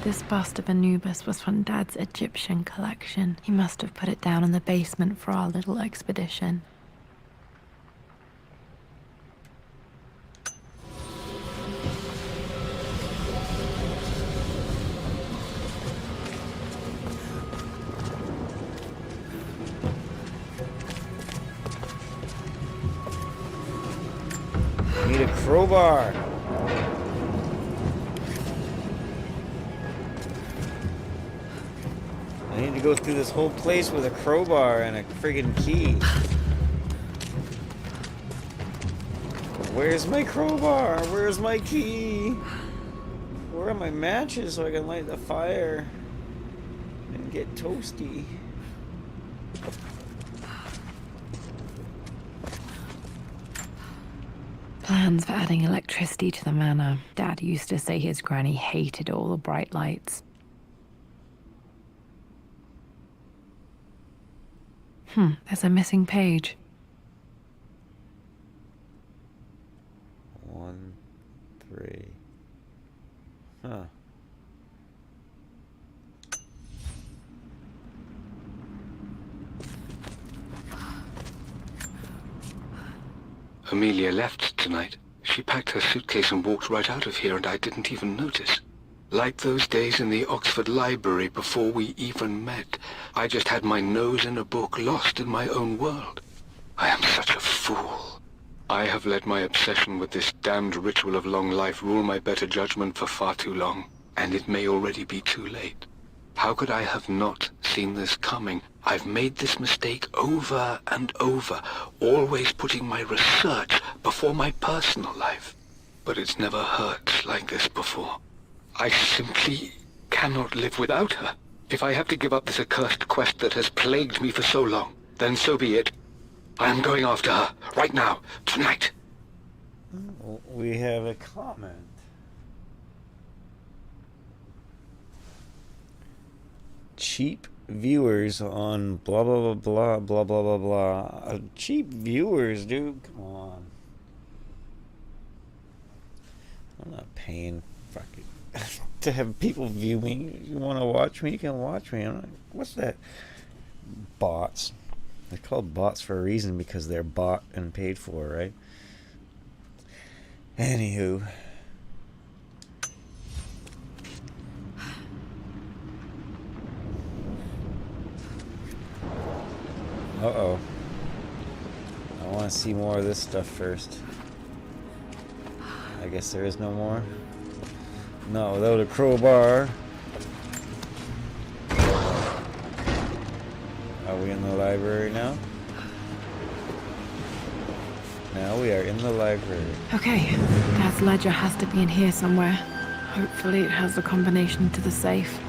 This bust of Anubis was from Dad's Egyptian collection. He must have put it down in the basement for our little expedition. Need a crowbar. I need to go through this whole place with a crowbar and a friggin' key. Where's my crowbar? Where's my key? Where are my matches so I can light the fire and get toasty? Plans for adding electricity to the manor. Dad used to say his granny hated all the bright lights. There's a missing page. 1, 3. Huh. Amelia left tonight. She packed her suitcase and walked right out of here, and I didn't even notice. Like those days in the Oxford Library before we even met. I just had my nose in a book, lost in my own world. I am such a fool. I have let my obsession with this damned ritual of long life rule my better judgment for far too long, and it may already be too late. How could I have not seen this coming? I've made this mistake over and over, always putting my research before my personal life. But it's never hurt like this before. I simply cannot live without her. If I have to give up this accursed quest that has plagued me for so long, then so be it. I am going after her, right now, tonight. We have a comment. Cheap viewers on blah blah blah blah blah blah blah blah. Cheap viewers, dude. Come on. I'm not paying fucking to have people view me. You want to watch me? You can watch me. I'm like, what's that? Bots. They're called bots for a reason, because they're bought and paid for, right? Anywho. Uh-oh. I want to see more of this stuff first. I guess there is no more. Not without a crowbar. Are we in the library now? Now we are in the library. Okay, Dad's ledger has to be in here somewhere. Hopefully it has the combination to the safe.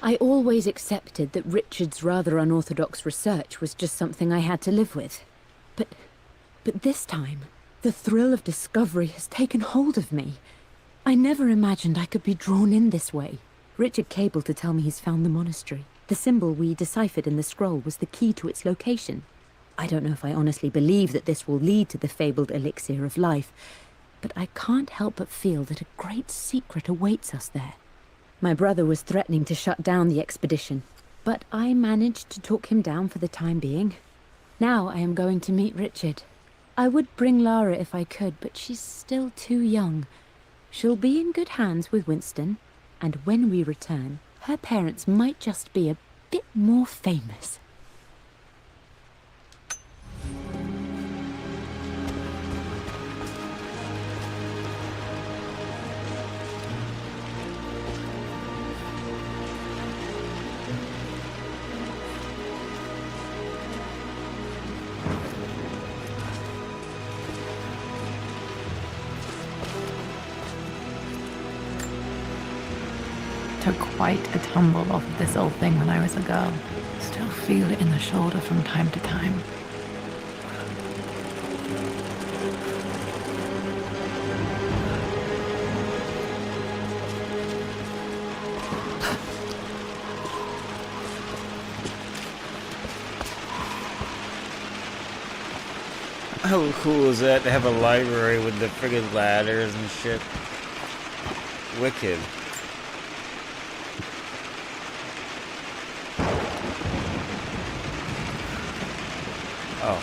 I always accepted that Richard's rather unorthodox research was just something I had to live with. But this time, the thrill of discovery has taken hold of me. I never imagined I could be drawn in this way. Richard cabled to tell me he's found the monastery. The symbol we deciphered in the scroll was the key to its location. I don't know if I honestly believe that this will lead to the fabled elixir of life, but I can't help but feel that a great secret awaits us there. My brother was threatening to shut down the expedition, but I managed to talk him down for the time being. Now I am going to meet Richard. I would bring Lara if I could, but she's still too young. She'll be in good hands with Winston, and when we return, her parents might just be a bit more famous. Took quite a tumble off of this old thing when I was a girl. Still feel it in the shoulder from time to time. How cool is that to have a library with the friggin' ladders and shit? Wicked. Oh.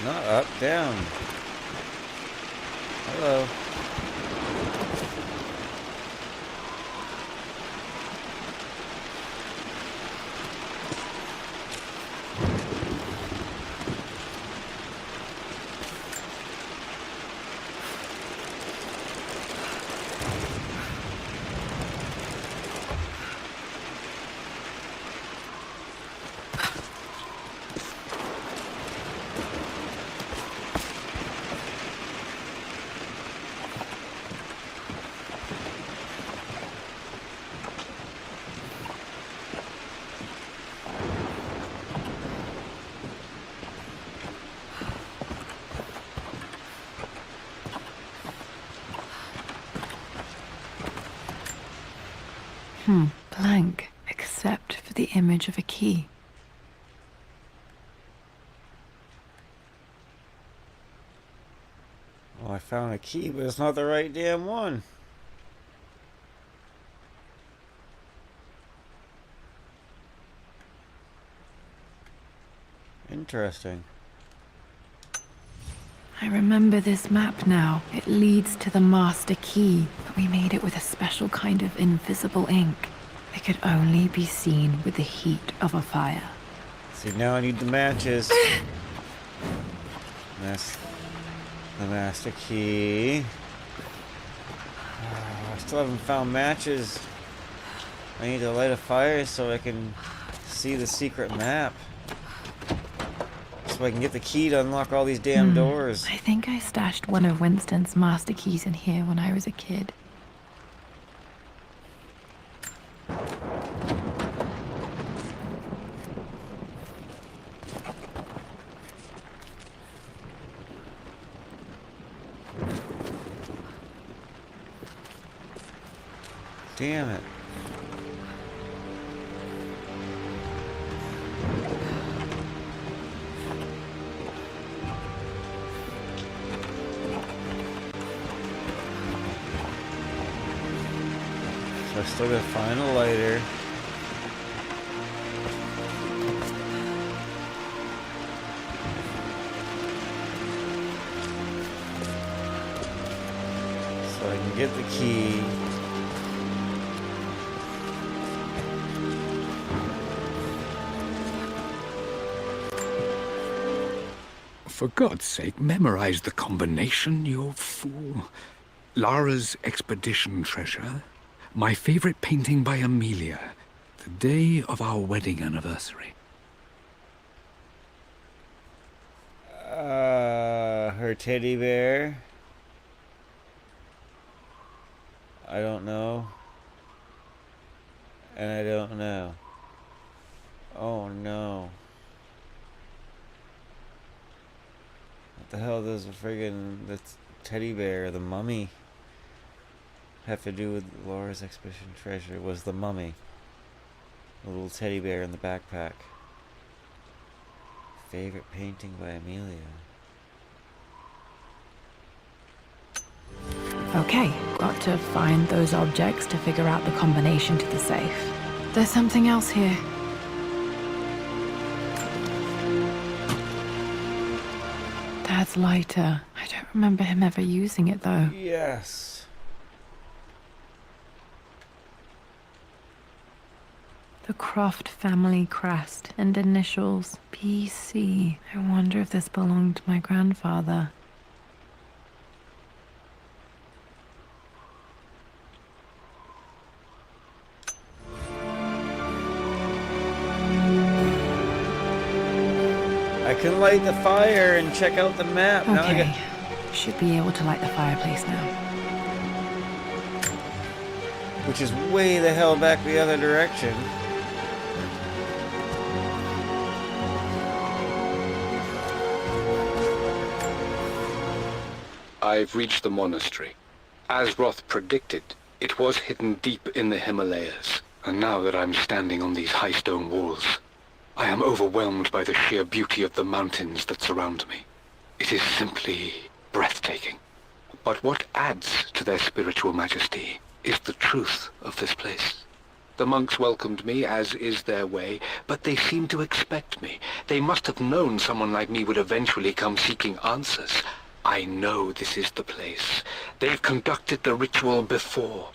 Not up, down. Hello. Blank, except for the image of a key. Well, I found a key, but it's not the right damn one. Interesting. I remember this map now. It leads to the master key, but we made it with a special kind of invisible ink. It could only be seen with the heat of a fire. See, now I need the matches. That's the master key. I still haven't found matches. I need to light a fire so I can see the secret map. So I can get the key to unlock all these damn doors. I think I stashed one of Winston's master keys in here when I was a kid. Damn it. So I still gotta find a lighter. So I can get the key. For God's sake, memorize the combination, you fool. Lara's expedition treasure, my favorite painting by Amelia, the day of our wedding anniversary. Her teddy bear. I don't know. And I don't know. Oh no. What the hell does the teddy bear, the mummy, have to do with Laura's expedition treasure? It was the mummy. The little teddy bear in the backpack. Favorite painting by Amelia. Okay, got to find those objects to figure out the combination to the safe. There's something else here. Dad's lighter. I don't remember him ever using it, though. Yes. The Croft family crest and initials PC. I wonder if this belonged to my grandfather. I can light the fire and check out the map. Now I Okay, got, should be able to light the fireplace now. which is way the hell back the other direction. I've reached the monastery. As Roth predicted, it was hidden deep in the Himalayas. And now that I'm standing on these high stone walls, I am overwhelmed by the sheer beauty of the mountains that surround me. It is simply breathtaking. But what adds to their spiritual majesty is the truth of this place. The monks welcomed me, as is their way, but they seemed to expect me. They must have known someone like me would eventually come seeking answers. I know this is the place. They've conducted the ritual before.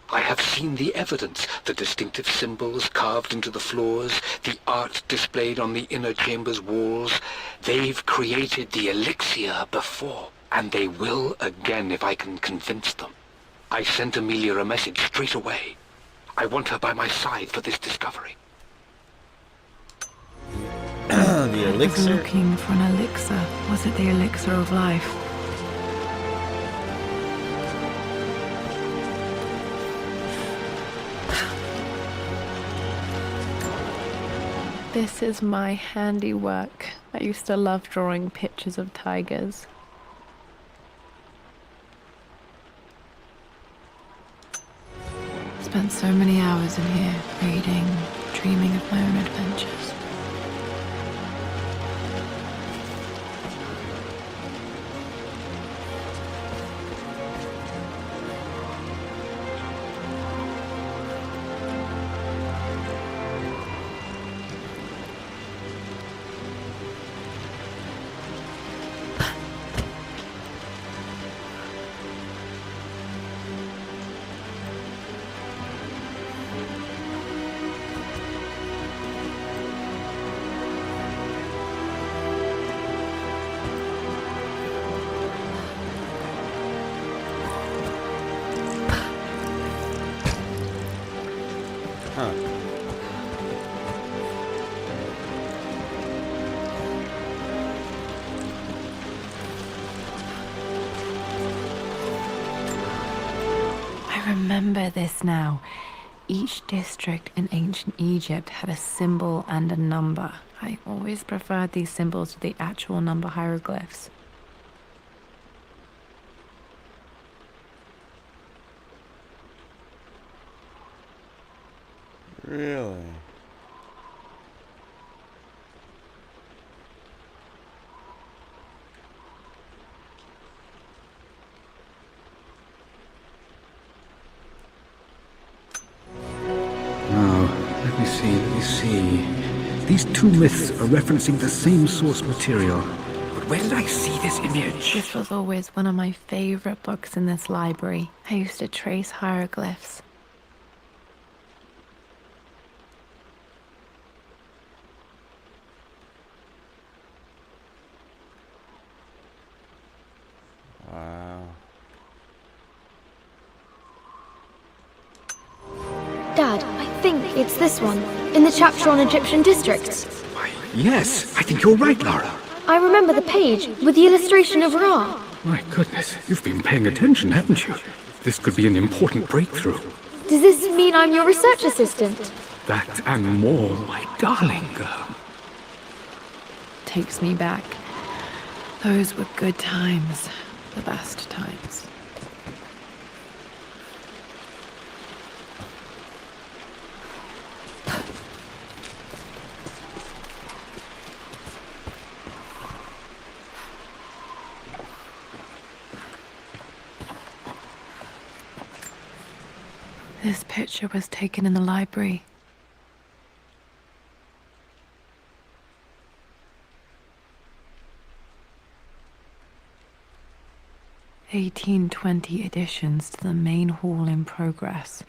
I have seen the evidence, the distinctive symbols carved into the floors, the art displayed on the inner chamber's walls. They've created the elixir before, and they will again if I can convince them. I sent Amelia a message straight away. I want her by my side for this discovery. The I was elixir. looking for an elixir. Was it the elixir of life? This is my handiwork. I used to love drawing pictures of tigers. spent so many hours in here, reading, dreaming of my own adventures. Remember this now. Each district in ancient Egypt had a symbol and a number. I always preferred these symbols to the actual number hieroglyphs. Really? Let me see. These two myths are referencing the same source material. But where did I see this image? This was always one of my favorite books in this library. I used to trace hieroglyphs. Wow. Dad, I think it's this one, in the chapter on Egyptian districts. Why, yes, I think you're right, Lara. I remember the page with the illustration of Ra. My goodness, you've been paying attention, haven't you? This could be an important breakthrough. Does this mean I'm your research assistant? That and more, my darling girl. Takes me back. Those were good times. The best times. This picture was taken in the library. (1820) additions to the main hall in progress.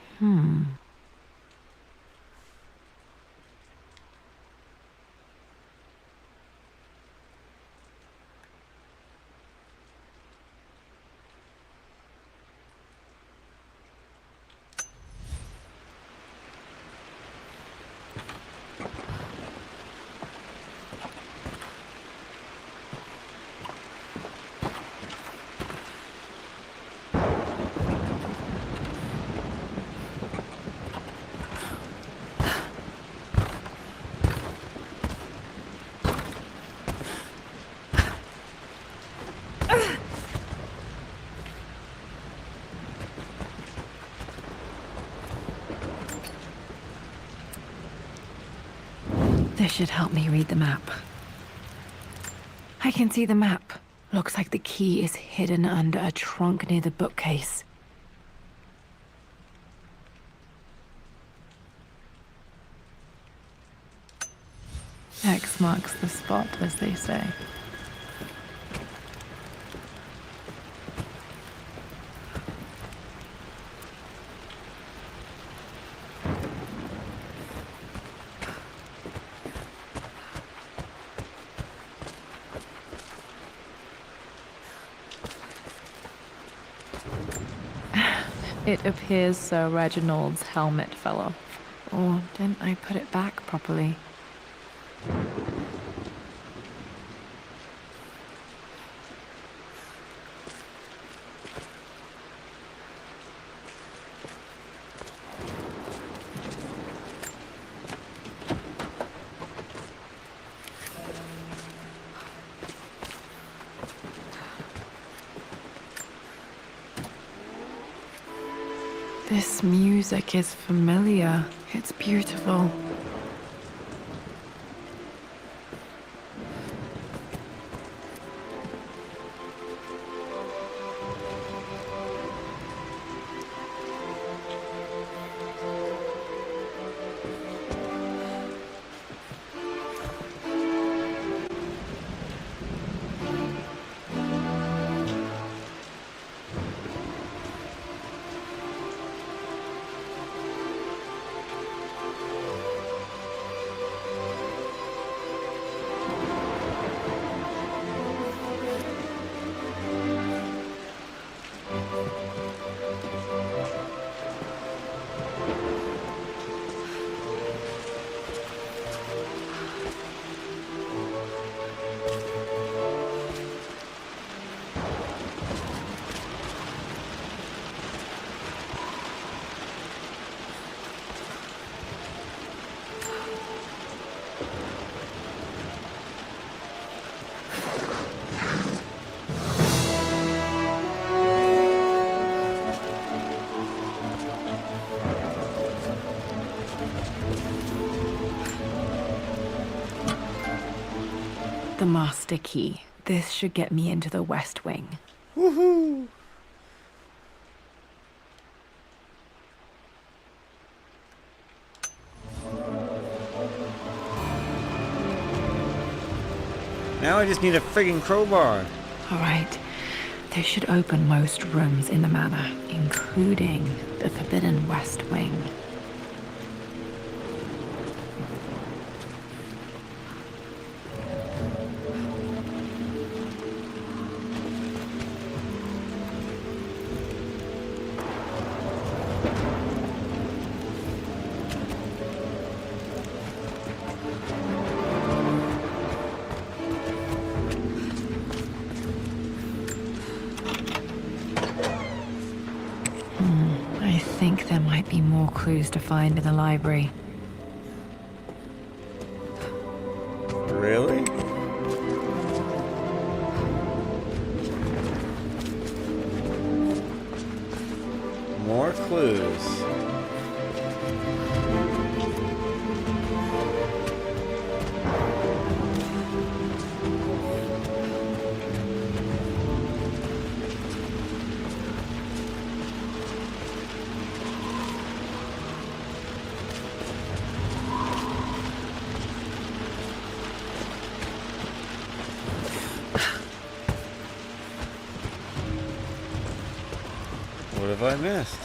This should help me read the map. I can see the map. Looks like the key is hidden under a trunk near the bookcase. X marks the spot, as they say. It appears Sir Reginald's helmet fell off. Or didn't I put it back properly? This music is familiar. It's beautiful. The master key. This should get me into the West Wing. Woohoo! Now I just need a friggin' crowbar. All right. This should open most rooms in the manor, including the Forbidden West Wing. I think there might be more clues to find in the library. Really? More clues. What have I missed?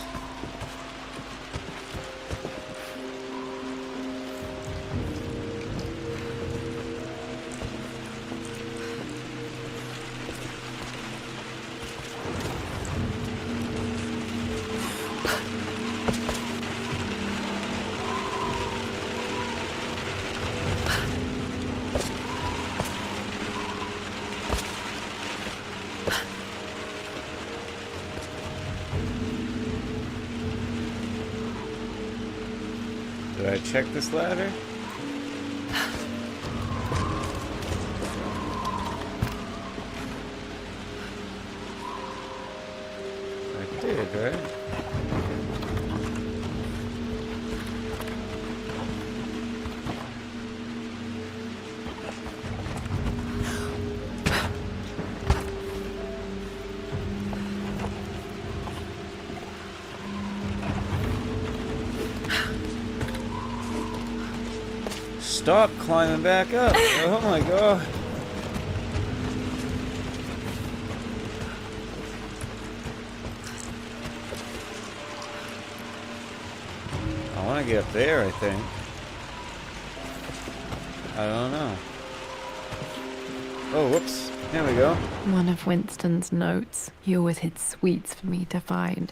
Did I check this ladder? I did, right? Stop climbing back up. Oh my god. I want to get up there, I think. I don't know. Oh, whoops. There we go. One of Winston's notes. He always hid sweets for me to find.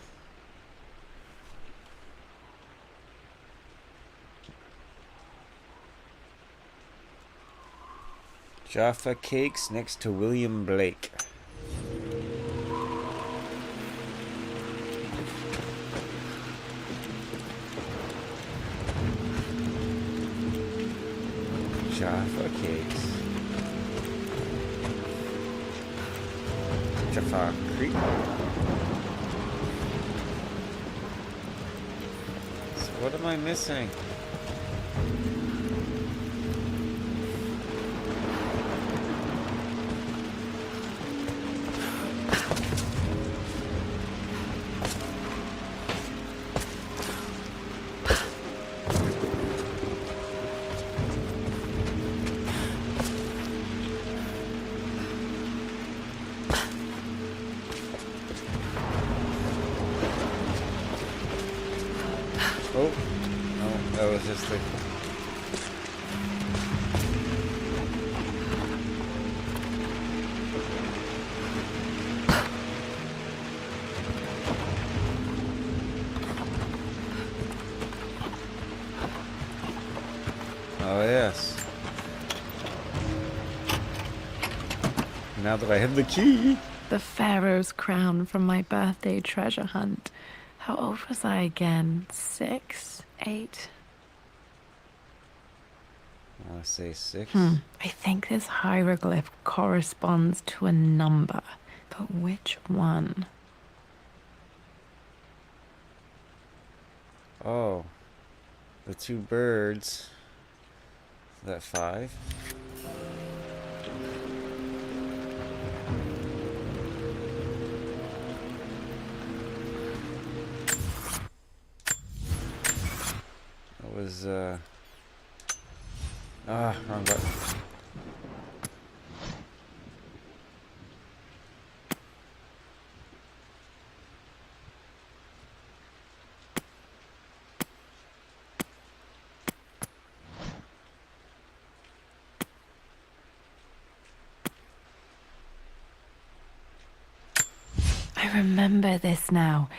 Jaffa Cakes next to William Blake. Jaffa Cakes. Jaffa Creek. What am I missing? Oh, no, that was just the... Oh, yes. Now that I have the key. The Pharaoh's crown from my birthday treasure hunt. How old was I again? 6? 8? I want to say 6. I think this hieroglyph corresponds to a number, but which one? Oh, the 2 birds. Is that 5? That was, wrong button. I remember this now.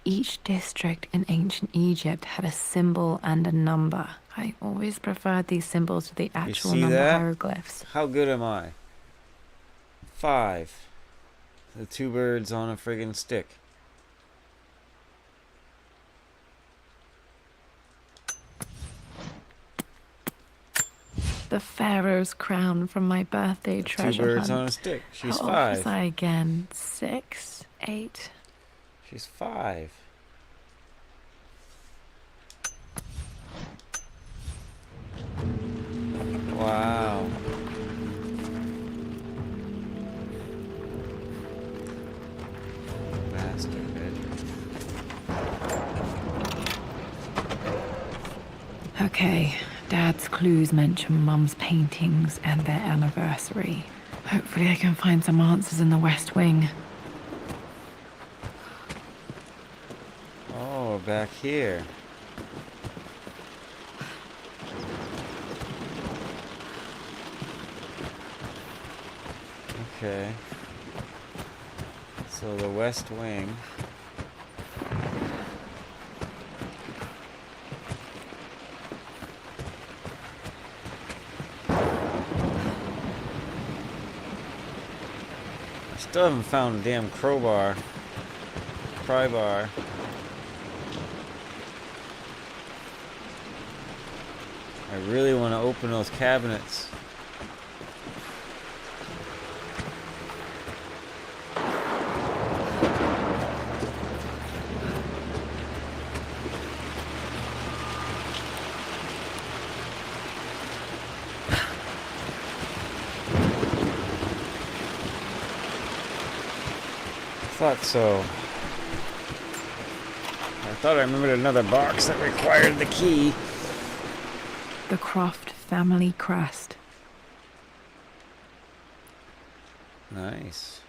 Each district in ancient Egypt had a symbol and a number. I always preferred these symbols to the actual see number that? hieroglyphs. How good am I? 5. The 2 birds on a friggin' stick. The Pharaoh's crown from my birthday treasure 2 birds hunt. on a stick. She's How old 5. was I again? 6? 8? She's 5. Wow. Bastard. Okay, Dad's clues mention Mum's paintings and their anniversary. Hopefully I can find some answers in the West Wing. Oh, back here. Okay. So the West Wing. I still haven't found a damn crowbar. Pry bar. I really want to open those cabinets. Thought so. I thought I remembered another box that required the key. The Croft family crest. Nice.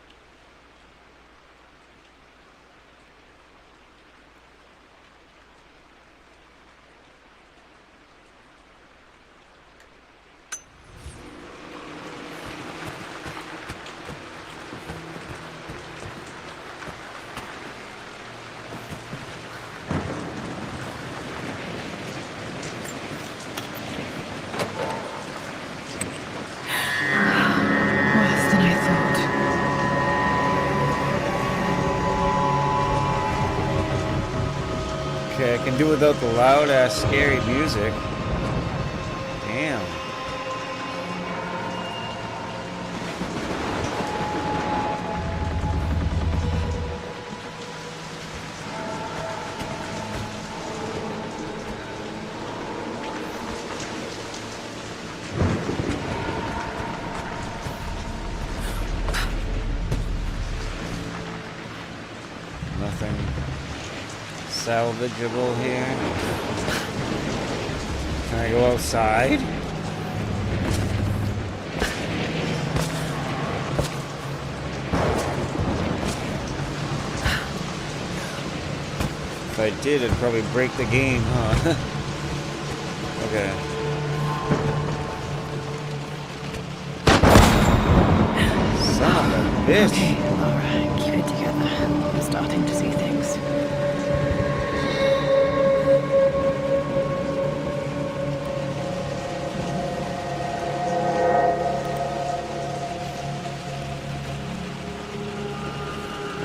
Worse than I thought. Okay, I can do without the loud ass scary music. Damn. salvageable here? Can I go outside? If I did, it'd probably break the game, huh? Okay. Son of a bitch! Okay, Lara, keep it together. I'm starting to see things.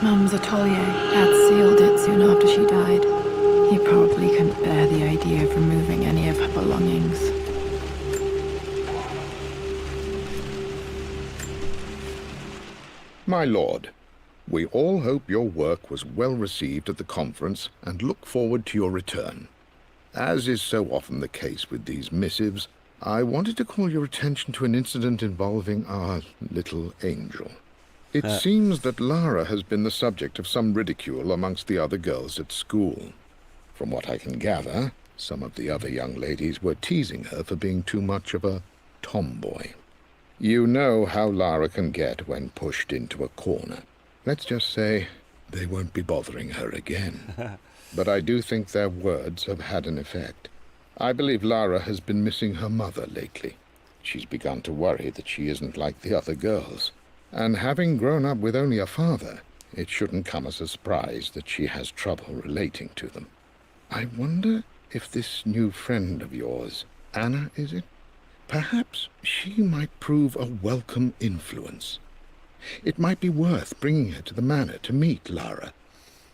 Mum's atelier had sealed it soon after she died. He probably couldn't bear the idea of removing any of her belongings. My lord, we all hope your work was well received at the conference and look forward to your return. As is so often the case with these missives, I wanted to call your attention to an incident involving our little angel. It seems that Lara has been the subject of some ridicule amongst the other girls at school. From what I can gather, some of the other young ladies were teasing her for being too much of a tomboy. You know how Lara can get when pushed into a corner. Let's just say they won't be bothering her again. But I do think their words have had an effect. I believe Lara has been missing her mother lately. She's begun to worry that she isn't like the other girls. And having grown up with only a father, it shouldn't come as a surprise that she has trouble relating to them. I wonder if this new friend of yours, Anna, is it? Perhaps she might prove a welcome influence. It might be worth bringing her to the manor to meet Lara.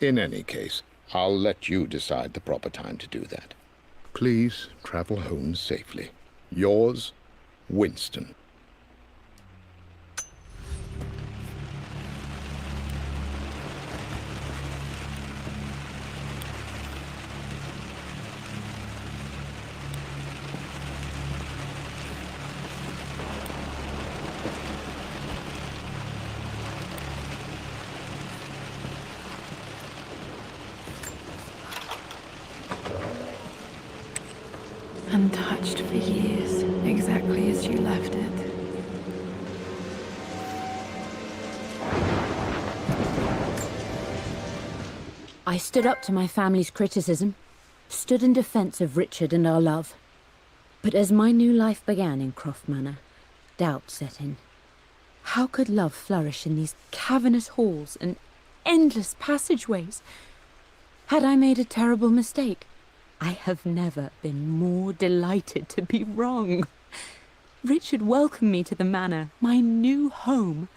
In any case, I'll let you decide the proper time to do that. Please travel home safely. Yours, Winston. Untouched for years, exactly as you left it. I stood up to my family's criticism, stood in defense of Richard and our love. But as my new life began in Croft Manor, doubt set in. How could love flourish in these cavernous halls and endless passageways? Had I made a terrible mistake? I have never been more delighted to be wrong. Richard welcomed me to the manor, my new home,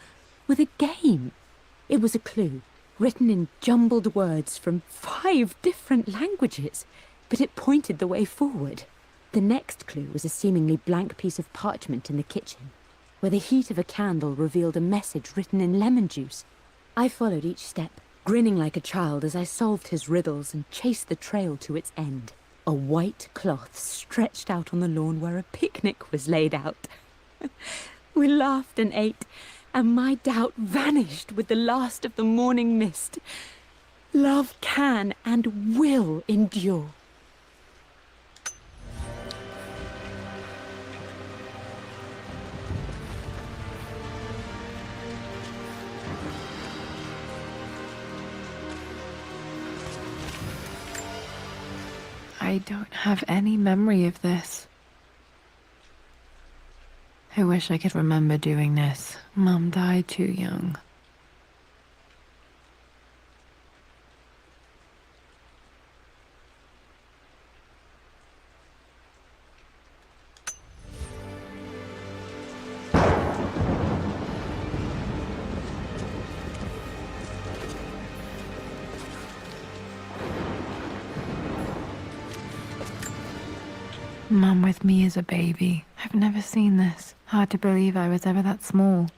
with a game. It was a clue, written in jumbled words from 5 different languages, but it pointed the way forward. The next clue was a seemingly blank piece of parchment in the kitchen, where the heat of a candle revealed a message written in lemon juice. I followed each step, grinning like a child as I solved his riddles and chased the trail to its end. A white cloth stretched out on the lawn where a picnic was laid out. We laughed and ate, and my doubt vanished with the last of the morning mist. Love can and will endure. I don't have any memory of this. I wish I could remember doing this. Mum died too young. Mum with me as a baby. I've never seen this. Hard to believe I was ever that small.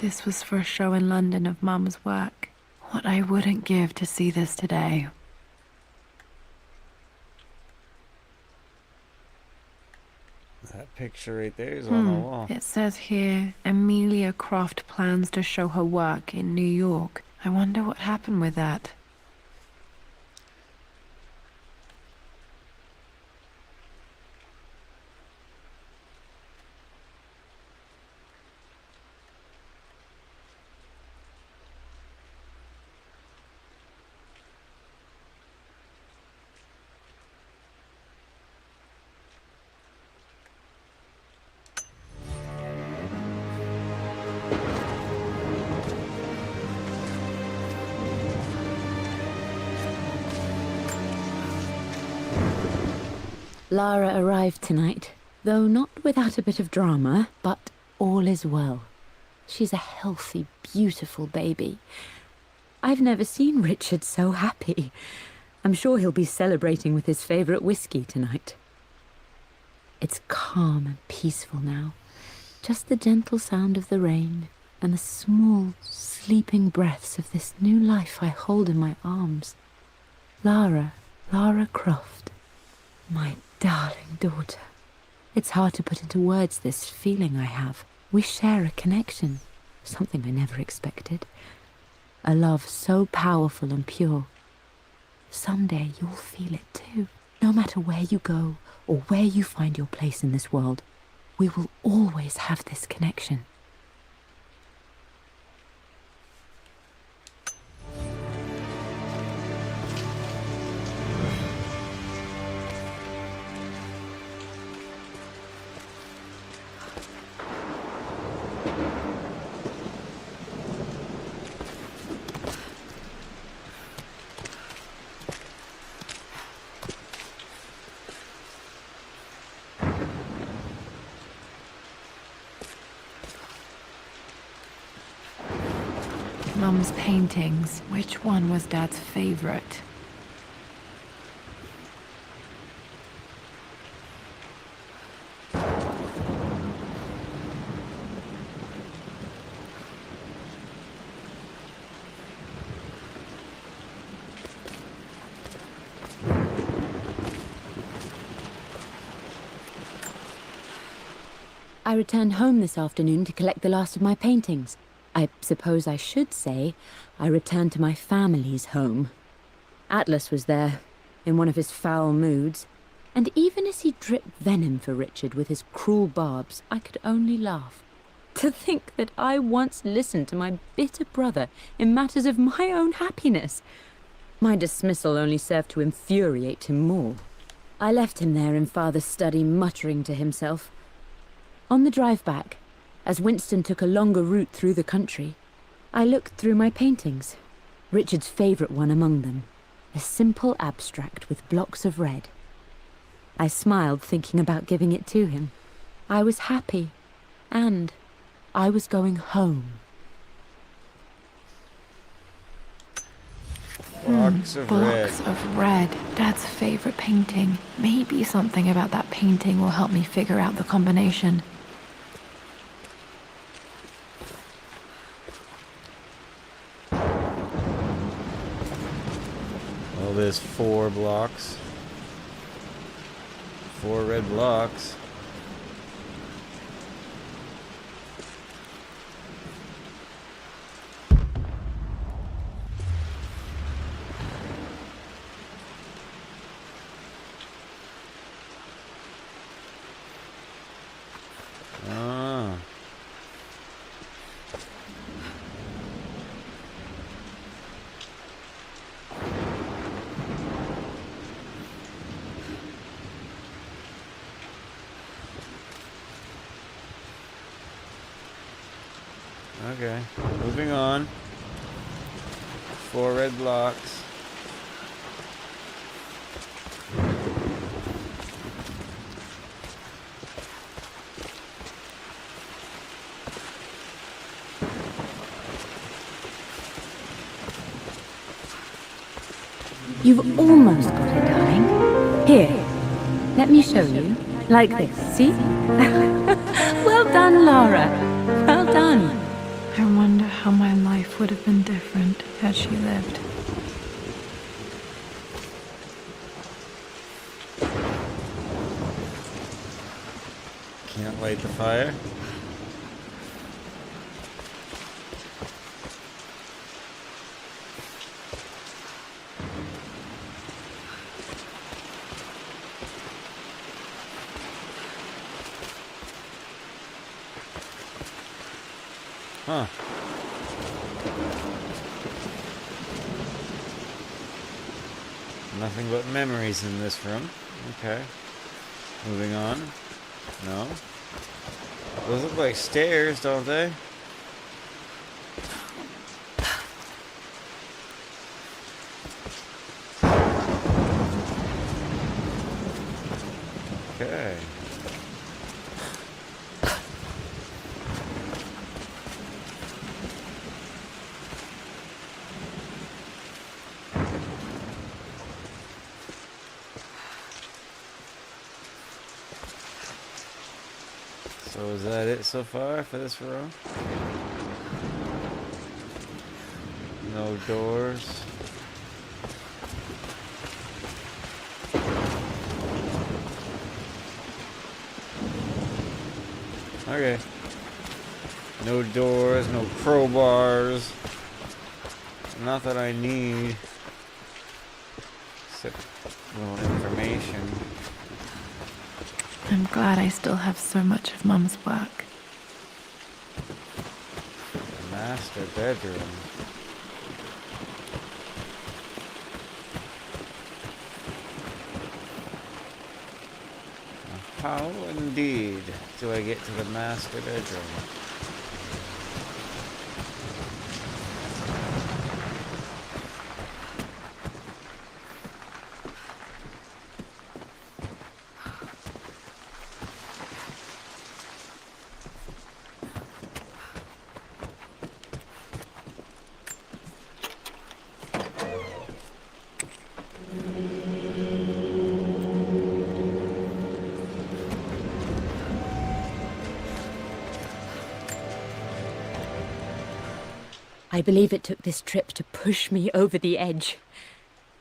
This was for a show in London of Mum's work. What I wouldn't give to see this today. That picture right there is on the wall. It says here, Amelia Croft plans to show her work in New York. I wonder what happened with that. Lara arrived tonight, though not without a bit of drama, but all is well. She's a healthy, beautiful baby. I've never seen Richard so happy. I'm sure he'll be celebrating with his favourite whiskey tonight. It's calm and peaceful now. Just the gentle sound of the rain and the small, sleeping breaths of this new life I hold in my arms. Lara Croft, my darling daughter. It's hard to put into words this feeling I have. We share a connection, something I never expected. A love so powerful and pure. Someday you'll feel it too. No matter where you go or where you find your place in this world, we will always have this connection. Mum's paintings. Which one was Dad's favorite? I returned home this afternoon to collect the last of my paintings. I suppose I should say I returned to my family's home. Atlas was there, in one of his foul moods, and even as he dripped venom for Richard with his cruel barbs, I could only laugh. To think that I once listened to my bitter brother in matters of my own happiness. My dismissal only served to infuriate him more. I left him there in Father's study, muttering to himself. On the drive back, as Winston took a longer route through the country, I looked through my paintings, Richard's favourite one among them, a simple abstract with blocks of red. I smiled, thinking about giving it to him. I was happy, and I was going home. Blocks of red. Blocks of red. Dad's favourite painting. Maybe something about that painting will help me figure out the combination. Well, there's 4 blocks. 4 red blocks. Ah. Okay, moving on. 4 red blocks. You've almost got it, darling. Here, let me show you. Like this, see? Well done, Lara. Well done. I how my life would have been different had she lived. Can't light the fire. Huh. Nothing but memories in this room. Okay. Moving on. No. Those look like stairs, don't they? Okay. So is that it so far for this room? No doors. Okay. No doors, no crowbars. Not that I need. Except a little information. I'm glad I still have so much of Mum's work. The master bedroom. How indeed do I get to the master bedroom? I believe it took this trip to push me over the edge.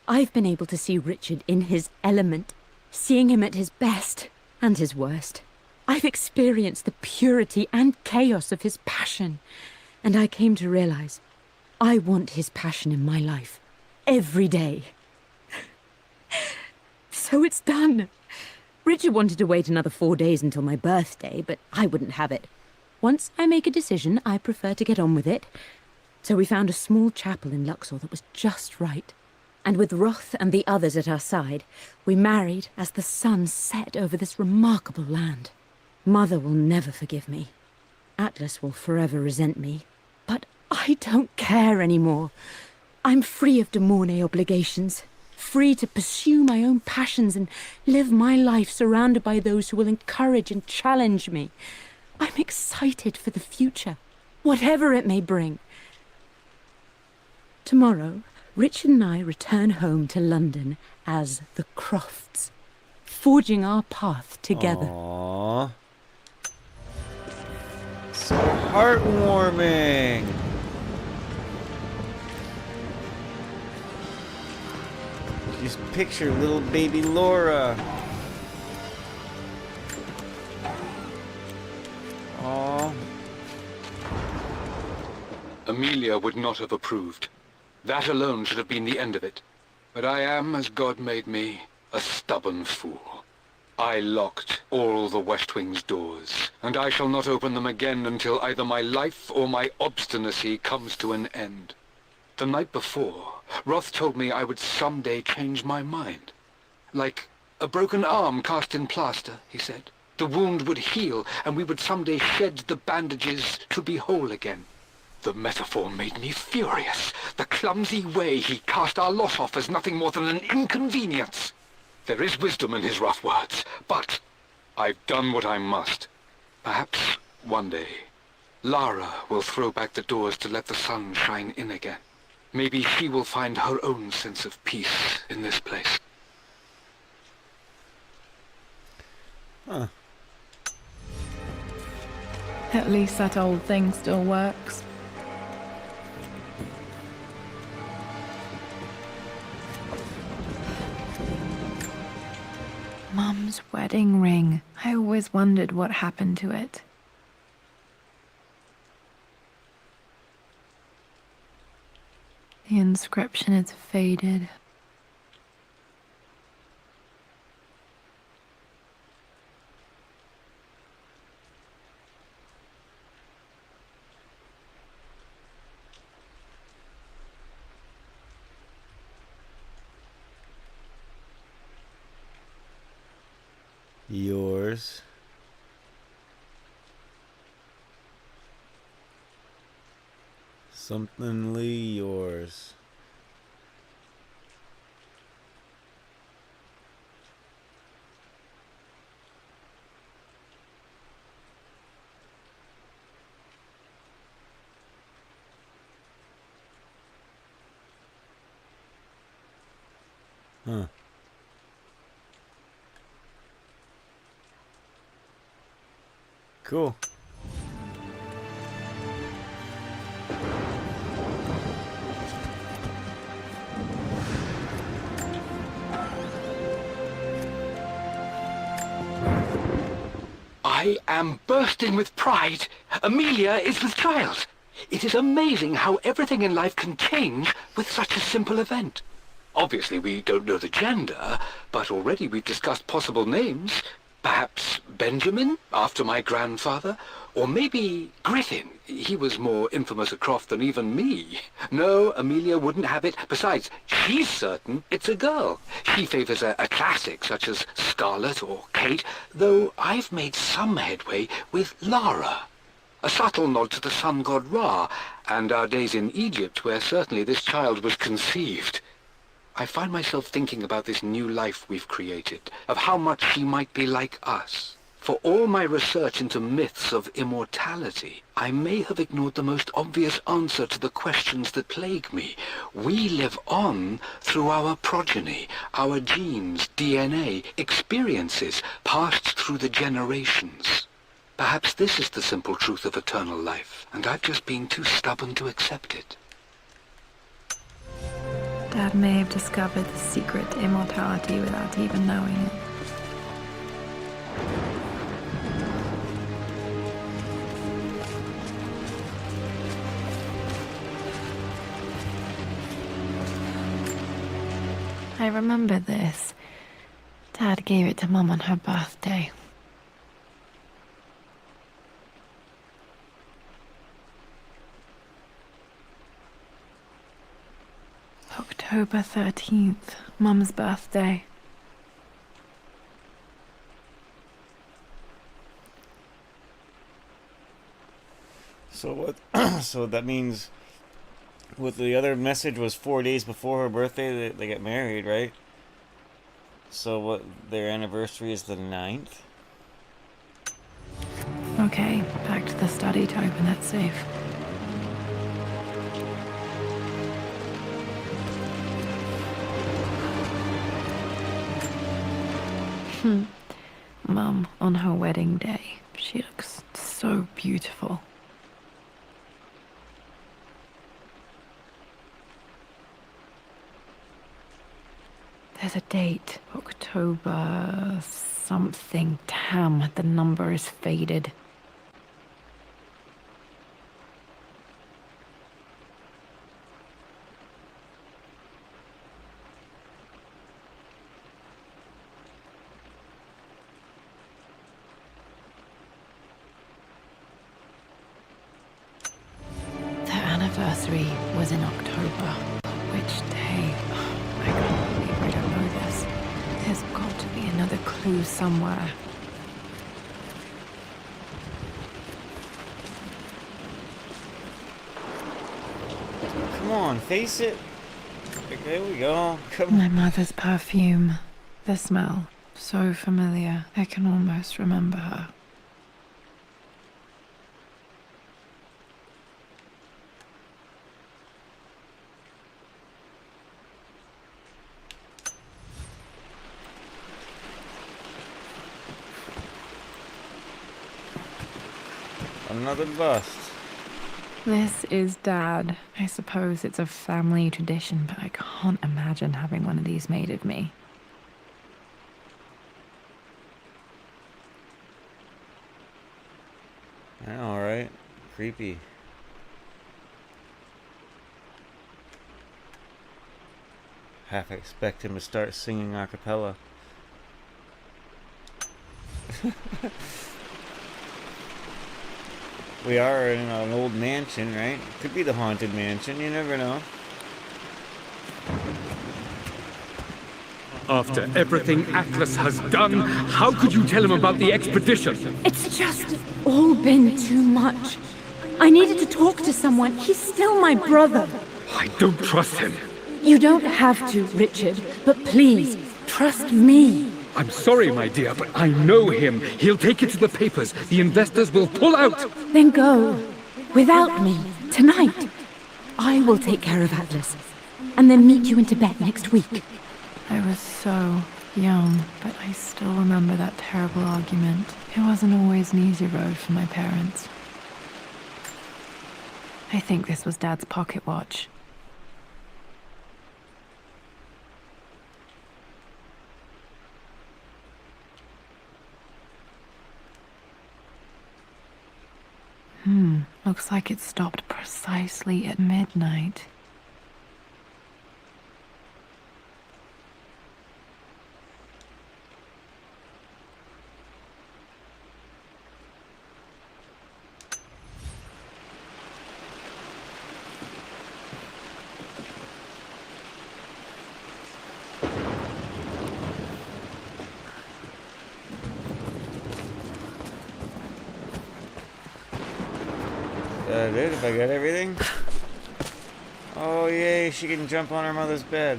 I've been able to see Richard in his element, seeing him at his best and his worst. I've experienced the purity and chaos of his passion, and I came to realize I want his passion in my life every day. So it's done. Richard wanted to wait another 4 days until my birthday, but I wouldn't have it. Once I make a decision, I prefer to get on with it. So we found a small chapel in Luxor that was just right. And with Roth and the others at our side, we married as the sun set over this remarkable land. Mother will never forgive me. Atlas will forever resent me. But I don't care anymore. I'm free of de Mornay obligations, free to pursue my own passions and live my life surrounded by those who will encourage and challenge me. I'm excited for the future, whatever it may bring. Tomorrow, Richard and I return home to London as the Crofts, forging our path together. Aww. So heartwarming. Just picture little baby Laura. Aww. Amelia would not have approved. That alone should have been the end of it. But I am, as God made me, a stubborn fool. I locked all the West Wing's doors, and I shall not open them again until either my life or my obstinacy comes to an end. The night before, Roth told me I would someday change my mind. Like a broken arm cast in plaster, he said. The wound would heal, and we would someday shed the bandages to be whole again. The metaphor made me furious. The clumsy way he cast our lot off as nothing more than an inconvenience. There is wisdom in his rough words, but I've done what I must. Perhaps one day, Lara will throw back the doors to let the sun shine in again. Maybe she will find her own sense of peace in this place. Huh. At least that old thing still works. Mum's wedding ring. I always wondered what happened to it. The inscription is faded. Yours. Somethingly yours. Huh. Cool. I am bursting with pride. Amelia is with child. It is amazing how everything in life can change with such a simple event. Obviously, we don't know the gender, but already we've discussed possible names. Perhaps Benjamin, after my grandfather? Or maybe Griffin. He was more infamous at Croft than even me. No, Amelia wouldn't have it. Besides, she's certain it's a girl. She favours a classic such as Scarlet or Kate, though I've made some headway with Lara. A subtle nod to the sun god Ra, and our days in Egypt, where certainly this child was conceived. I find myself thinking about this new life we've created, of how much she might be like us. For all my research into myths of immortality, I may have ignored the most obvious answer to the questions that plague me. We live on through our progeny, our genes, DNA, experiences passed through the generations. Perhaps this is the simple truth of eternal life, and I've just been too stubborn to accept it. Dad may have discovered the secret to immortality without even knowing it. I remember this. Dad gave it to Mum on her birthday. October 13th, Mum's birthday. So what? So that means, what the other message was 4 days before her birthday. They get married, right? So what? Their anniversary is the 9th. Okay, back to the study to open that safe. Mum, on her wedding day, she looks so beautiful. There's a date, October something. Damn, the number is faded. Anniversary was in October. Which day? Oh, I can't believe I don't know this. There's got to be another clue somewhere. Come on, face it. There we go. Come on. My mother's perfume. The smell. So familiar. I can almost remember her. Another bust. This is Dad. I suppose it's a family tradition, but I can't imagine having one of these made of me. I know, right? Creepy. Half expect him to start singing a cappella. We are in an old mansion, right? Could be the haunted mansion, you never know. After everything Atlas has done, how could you tell him about the expedition? It's just all been too much. I needed to talk to someone. He's still my brother. I don't trust him. You don't have to, Richard, but please, trust me. I'm sorry, my dear, but I know him. He'll take it to the papers. The investors will pull out. Then go. Without me. Tonight. I will take care of Atlas. And then meet you in Tibet next week. I was so young, but I still remember that terrible argument. It wasn't always an easy road for my parents. I think this was Dad's pocket watch. Looks like it stopped precisely at midnight. Dude, if I got everything? Oh, yay, she can jump on her mother's bed.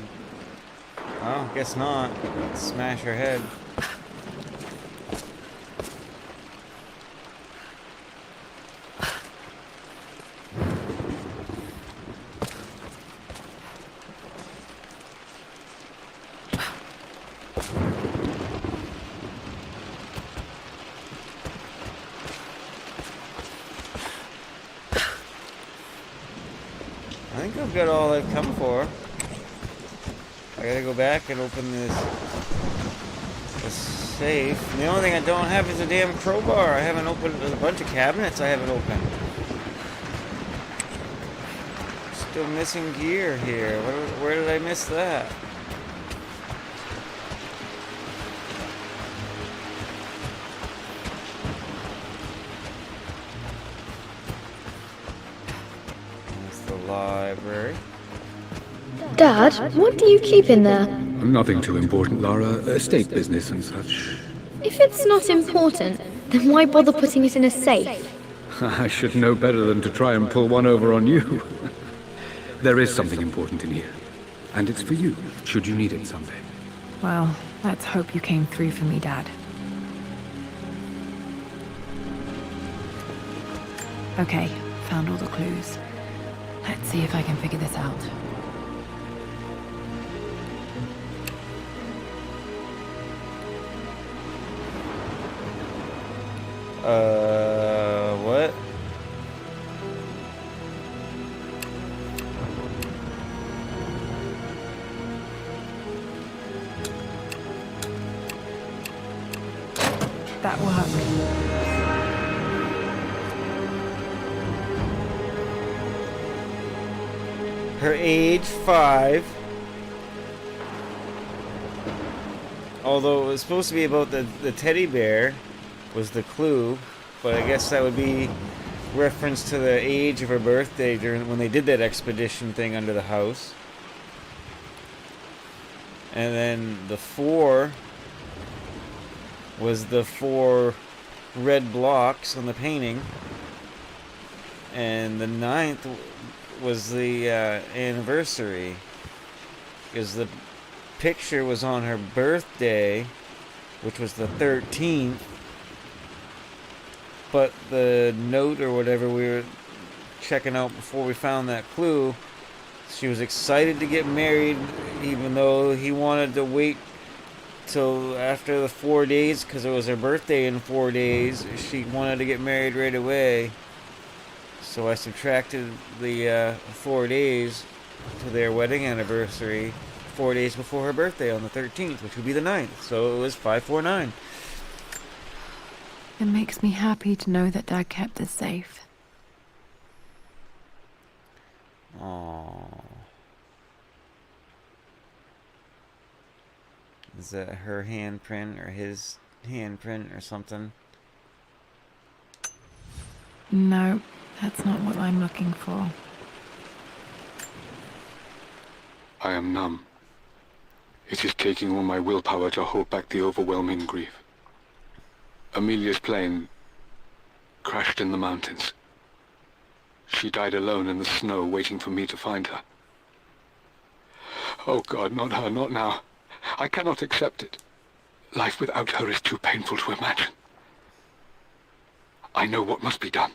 Oh, guess not. Smash her head. I think I've got all I've come for. I gotta go back and open this safe. And the only thing I don't have is a damn crowbar. I haven't opened. There's a bunch of cabinets I haven't opened. Still missing gear here. Where did I miss that? Library. Dad, what do you keep in there? Nothing too important, Lara. Estate business and such. If it's not important, then why bother putting it in a safe? I should know better than to try and pull one over on you. There is something important in here. And it's for you, should you need it someday. Well, let's hope you came through for me, Dad. Okay, found all the clues. Let's see if I can figure this out. What? That worked. Her age 5. Although it was supposed to be about the teddy bear was the clue, but I guess that would be reference to the age of her birthday during when they did that expedition thing under the house. And then the 4 was the 4 red blocks on the painting. And the 9th was the anniversary, because the picture was on her birthday, which was the 13th, but the note or whatever we were checking out before we found that clue, she was excited to get married even though he wanted to wait till after the 4 days because it was her birthday in 4 days. She wanted to get married right away. So I subtracted the 4 days to their wedding anniversary, 4 days before her birthday on the 13th, which would be the 9th. So it was 549. It makes me happy to know that Dad kept this safe. Aww. Is that her handprint or his handprint or something? No, that's not what I'm looking for. I am numb. It is taking all my willpower to hold back the overwhelming grief. Amelia's plane crashed in the mountains. She died alone in the snow, waiting for me to find her. Oh God, not her, not now. I cannot accept it. Life without her is too painful to imagine. I know what must be done,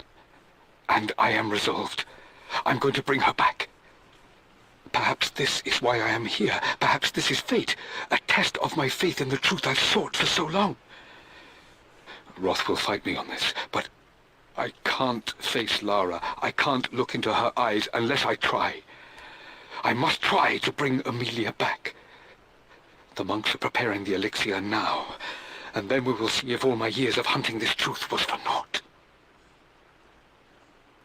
and I am resolved. I'm going to bring her back. Perhaps this is why I am here. Perhaps this is fate, a test of my faith in the truth I've sought for so long. Roth will fight me on this, but I can't face Lara. I can't look into her eyes unless I try. I must try to bring Amelia back. The monks are preparing the elixir now, and then we will see if all my years of hunting this truth was for naught.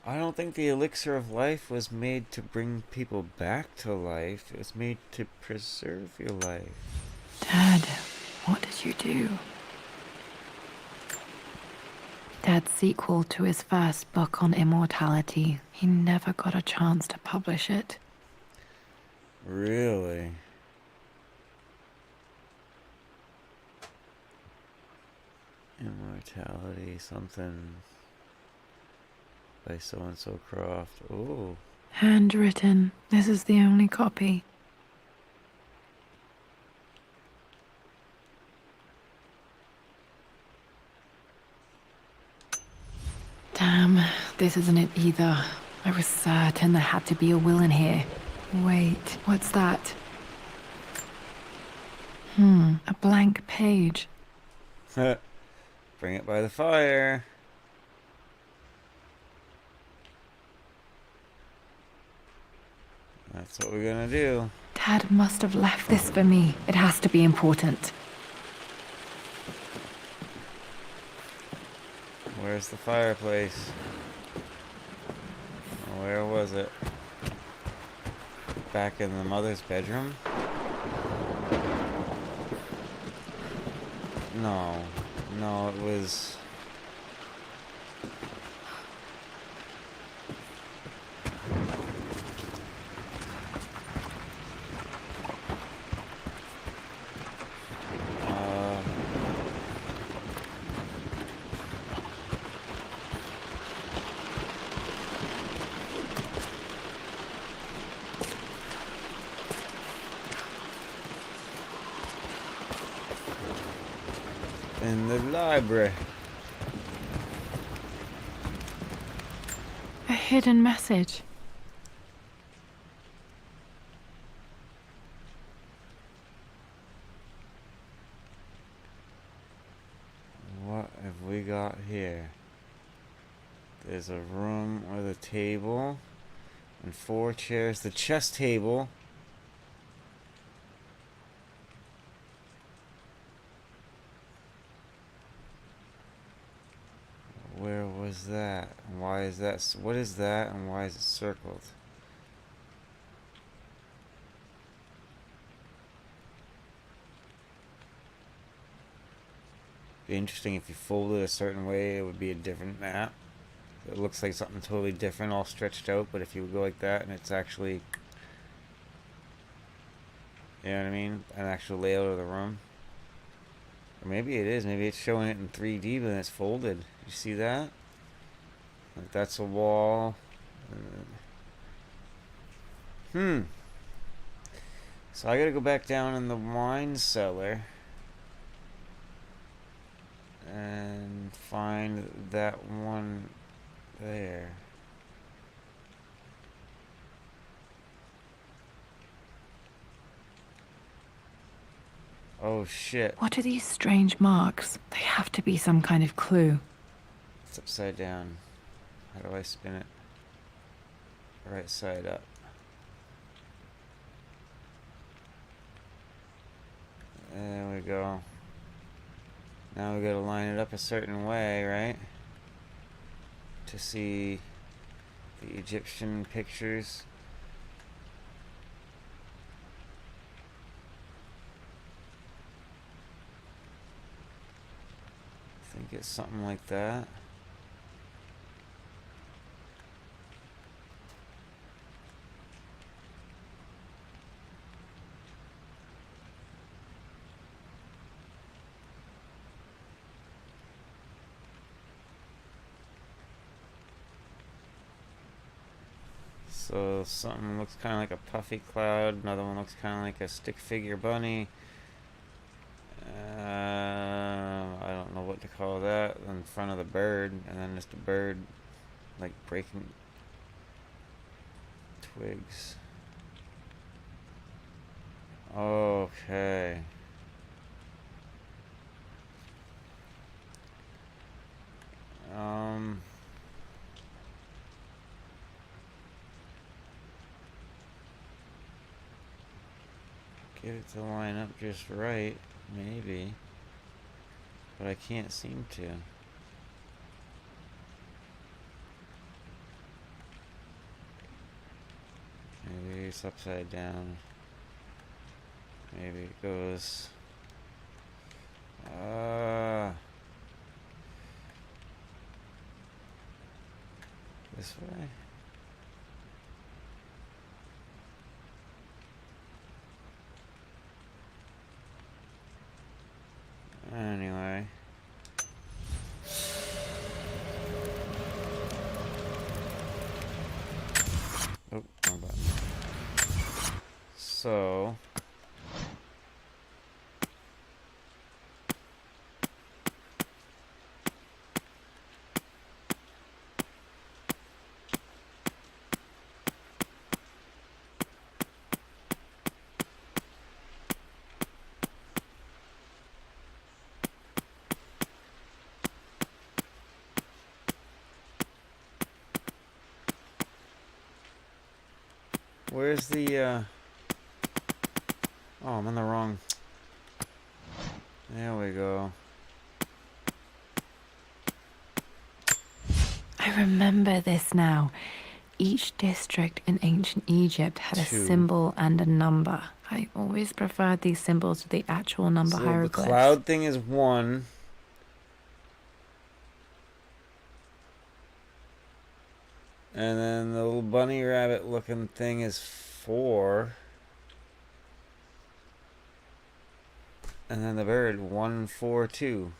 I don't think the elixir of life was made to bring people back to life. It was made to preserve your life. Dad, what did you do? Dad's sequel to his first book on immortality. He never got a chance to publish it. Really? Immortality, something by so-and-so Croft. Ooh. Handwritten. This is the only copy. Damn, this isn't it either. I was certain there had to be a will in here. Wait, what's that? A blank page. Bring it by the fire. That's what we're gonna do. Dad must have left this for me. It has to be important. Where's the fireplace? Where was it? Back in the mother's bedroom? No. No, it was... in the library. A hidden message. What have we got here? There's a room with a table and 4 chairs. The chess table. Where was that? And why is that? What is that? And why is it circled? Be interesting if you fold it a certain way. It would be a different map. It looks like something totally different, all stretched out. But if you go like that, and it's actually, you know what I mean, an actual layout of the room. Or maybe it is. Maybe it's showing it in 3D, but it's folded. You see that? Like that's a wall. So I gotta go back down in the wine cellar and find that one there. Oh shit. What are these strange marks? They have to be some kind of clue. It's upside down. How do I spin it? Right side up. There we go. Now we gotta line it up a certain way, right? To see the Egyptian pictures. I think it's something like that. So something looks kind of like a puffy cloud, another one looks kind of like a stick figure bunny. I don't know what to call that. In front of the bird, and then just a bird like breaking twigs. Okay. Get it to line up just right, maybe. But I can't seem to. Maybe it's upside down. Maybe it goes... this way? Anyway. Oh, wrong button. So... where's the, oh, I'm on the wrong... There we go. I remember this now. Each district in ancient Egypt had a symbol and a number. I always preferred these symbols to the actual number hieroglyphs. The cloud thing is 1. And then the little bunny rabbit looking thing is 4. And then the bird 1, 4, 2.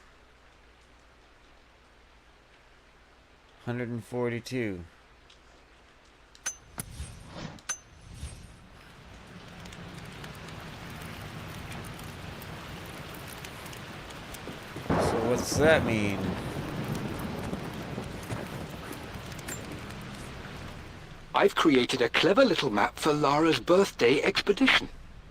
142. So what's that mean? I've created a clever little map for Lara's birthday expedition.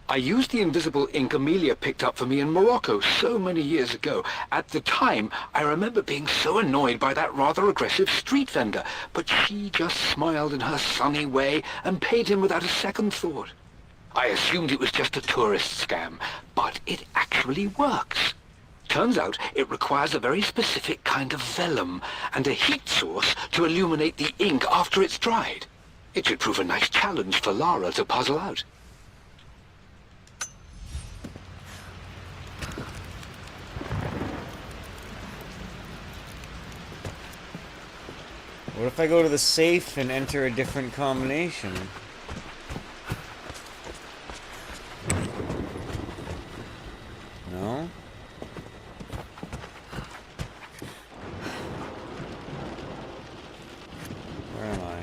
I used the invisible ink Amelia picked up for me in Morocco so many years ago. At the time, I remember being so annoyed by that rather aggressive street vendor, but she just smiled in her sunny way and paid him without a second thought. I assumed it was just a tourist scam, but it actually works. Turns out it requires a very specific kind of vellum and a heat source to illuminate the ink after it's dried. It should prove a nice challenge for Lara to puzzle out. What if I go to the safe and enter a different combination? No? Where am I?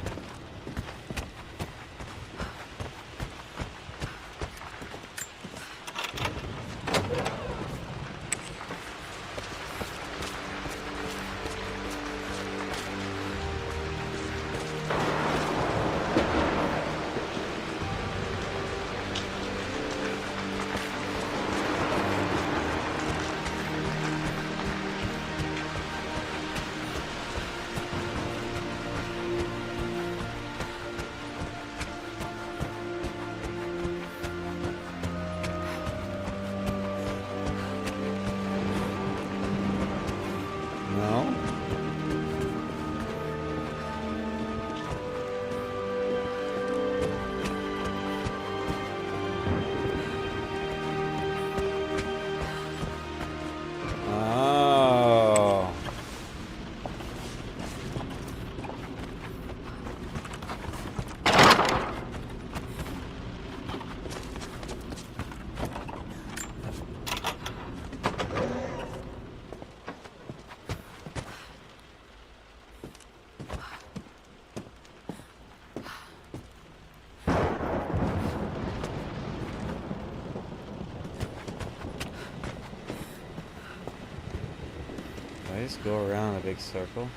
just go around a big circle.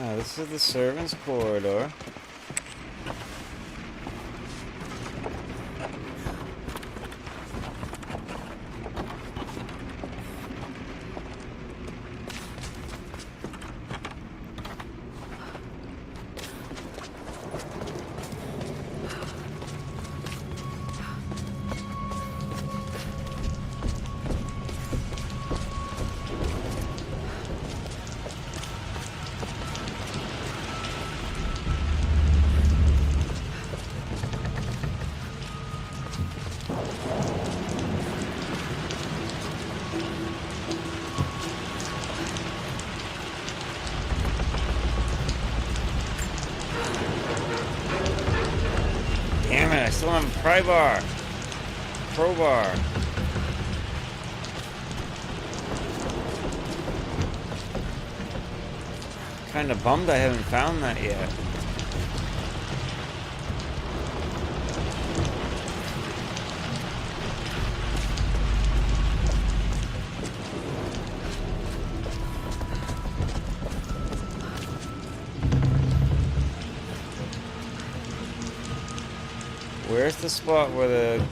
Ah, this is the servants' corridor. Damn it, I still have a pry bar. Crowbar. Kinda bummed I haven't found that yet. Where's the spot where the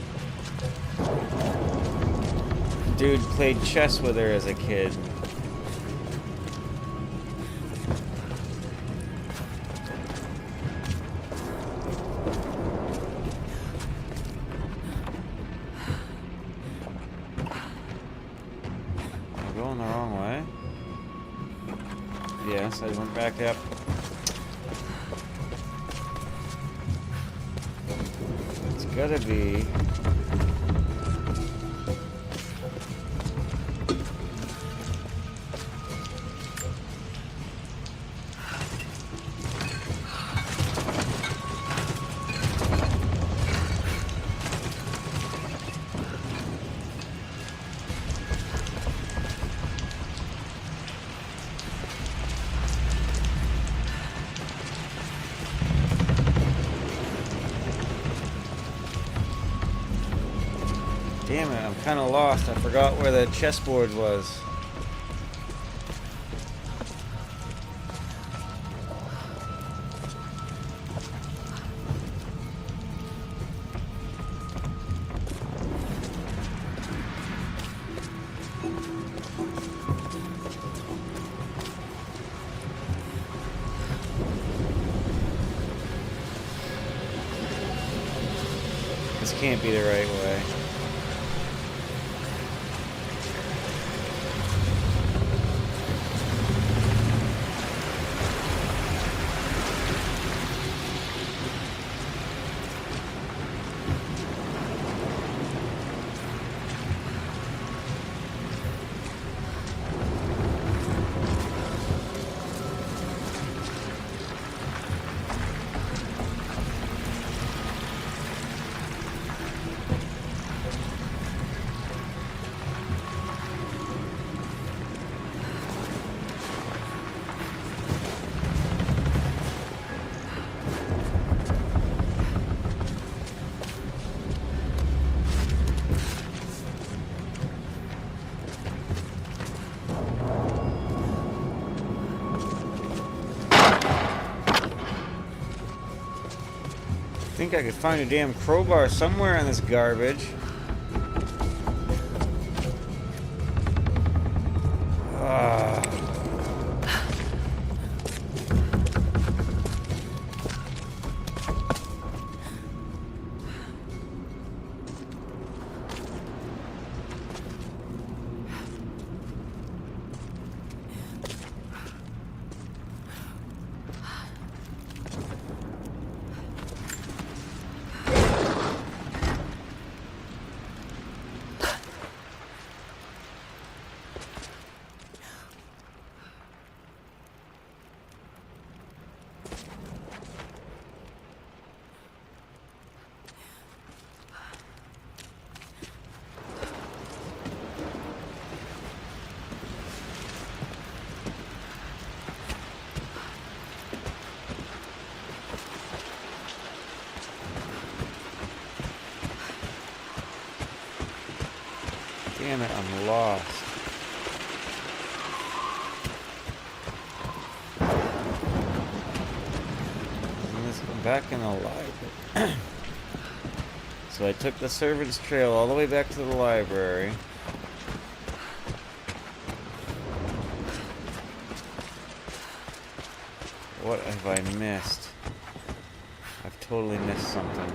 dude played chess with her as a kid? I'm going the wrong way. Yes, I went back up. Gotta be. Damn it, I'm kind of lost. I forgot where the chessboard was. This can't be the right way. I think I could find a damn crowbar somewhere in this garbage. Damn it, I'm lost. I'm back in the library. So I took the servant's trail all the way back to the library. What have I missed? I've totally missed something.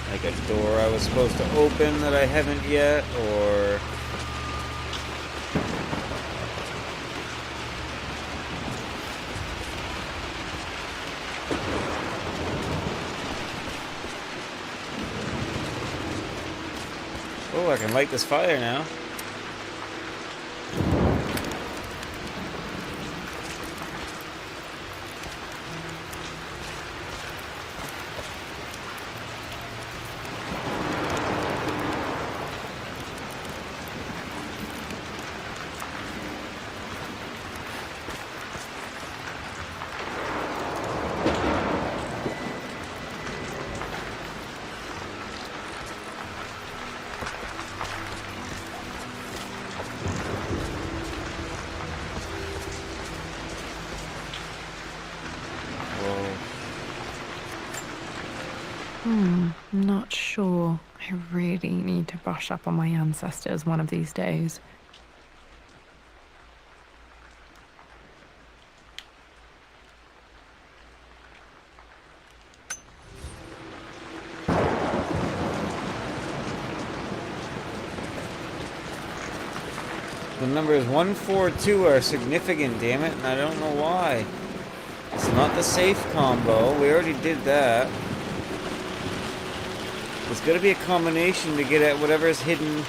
Like a door I was supposed to open that I haven't yet, or... Oh, I can light this fire now. Not sure. I really need to brush up on my ancestors one of these days. The numbers 1, 4, 2 are significant, damn it, and I don't know why. It's not the safe combo. We already did that. There's got to be a combination to get at whatever is hidden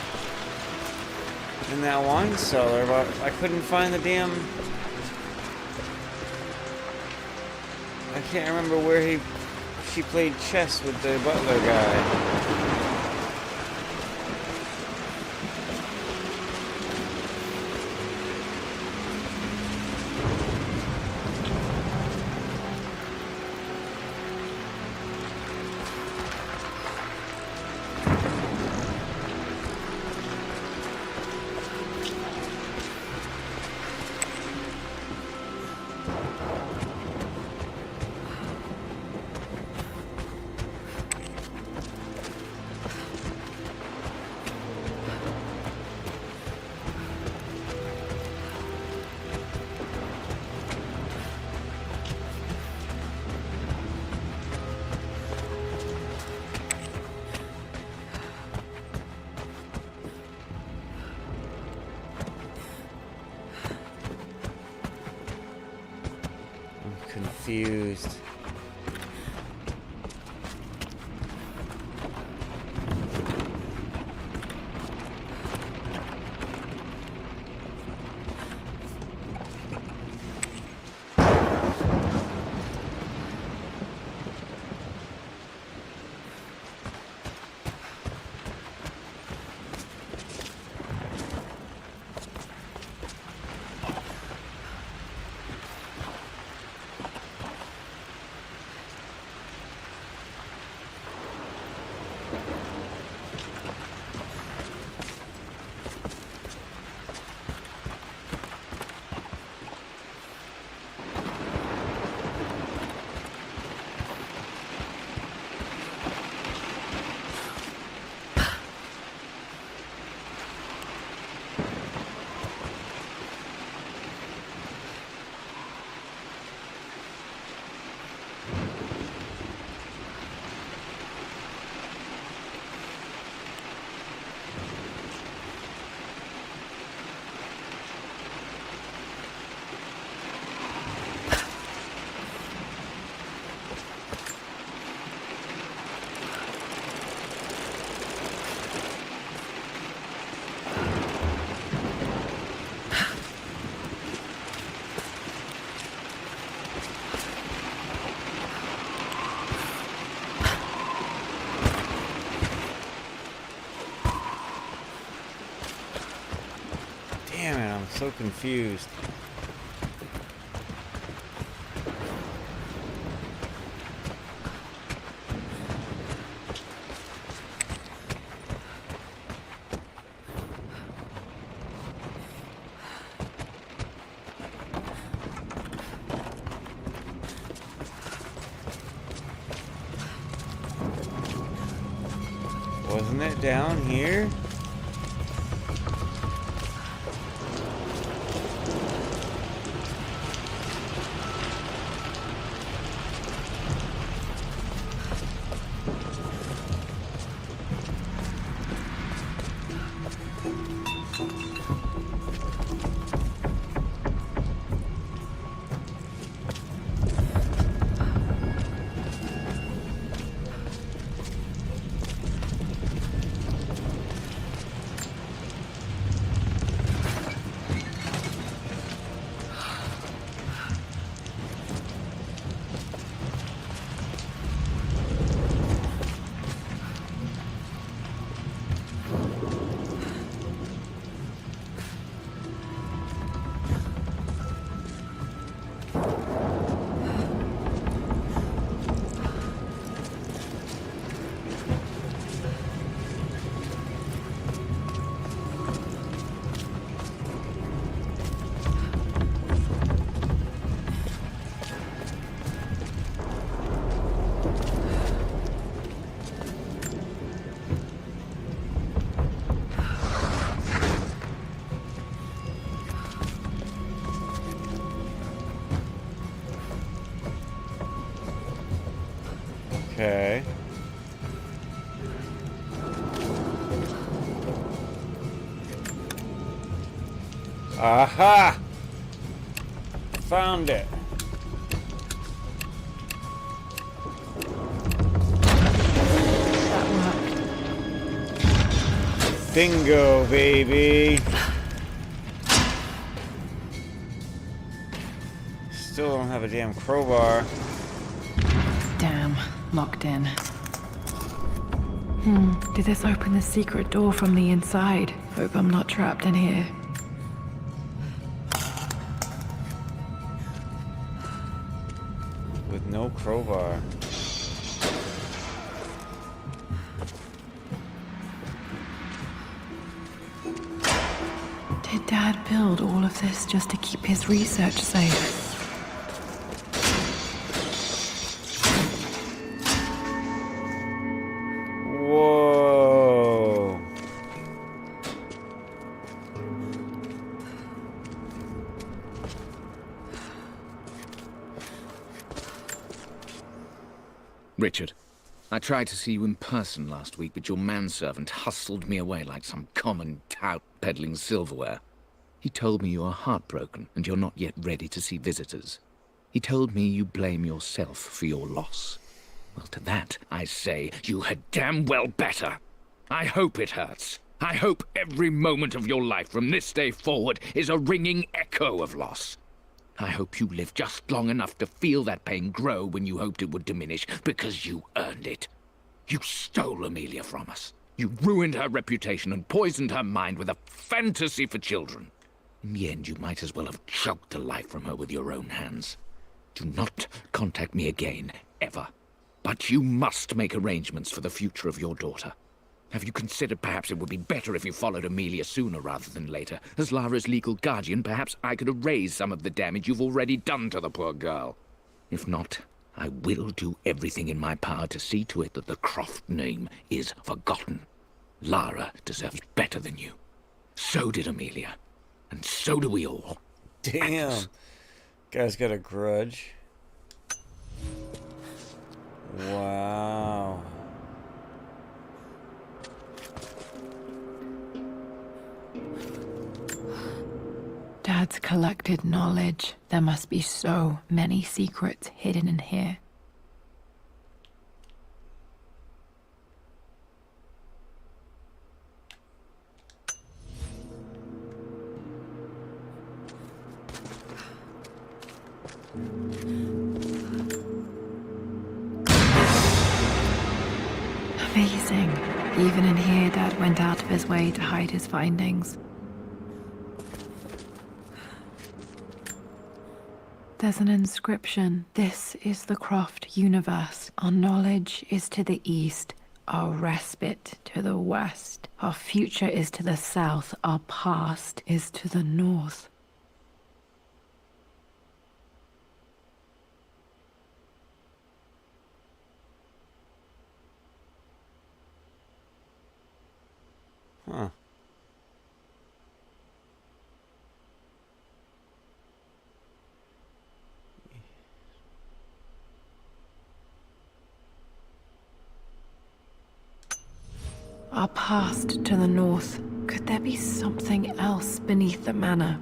in that wine cellar, but I couldn't find the damn... I can't remember where she played chess with the butler guy. Confused. so confused. Wasn't it down here? Okay. Aha! Found it. That worked. Bingo, baby. Still don't have a damn crowbar. Damn, locked in. Did this open the secret door from the inside? Hope I'm not trapped in here. With no crowbar. Did Dad build all of this just to keep his research safe? Whoa. Richard, I tried to see you in person last week, but your manservant hustled me away like some common tout peddling silverware. He told me you are heartbroken and you're not yet ready to see visitors. He told me you blame yourself for your loss. Well, to that, I say you had damn well better. I hope it hurts. I hope every moment of your life from this day forward is a ringing echo of loss. I hope you live just long enough to feel that pain grow when you hoped it would diminish, because you earned it. You stole Amelia from us. You ruined her reputation and poisoned her mind with a fantasy for children. In the end, you might as well have choked the life from her with your own hands. Do not contact me again, ever. But you must make arrangements for the future of your daughter. Have you considered perhaps it would be better if you followed Amelia sooner rather than later? As Lara's legal guardian, perhaps I could erase some of the damage you've already done to the poor girl. If not, I will do everything in my power to see to it that the Croft name is forgotten. Lara deserves better than you. So did Amelia. And so do we all. Damn. Guy's got a grudge. Wow. Dad's collected knowledge. There must be so many secrets hidden in here. Amazing. Even in here, Dad went out of his way to hide his findings. There's an inscription. This is the Croft universe. Our knowledge is to the east, our respite to the west. Our future is to the south, our past is to the north. Huh. Our past to the north. Could there be something else beneath the manor?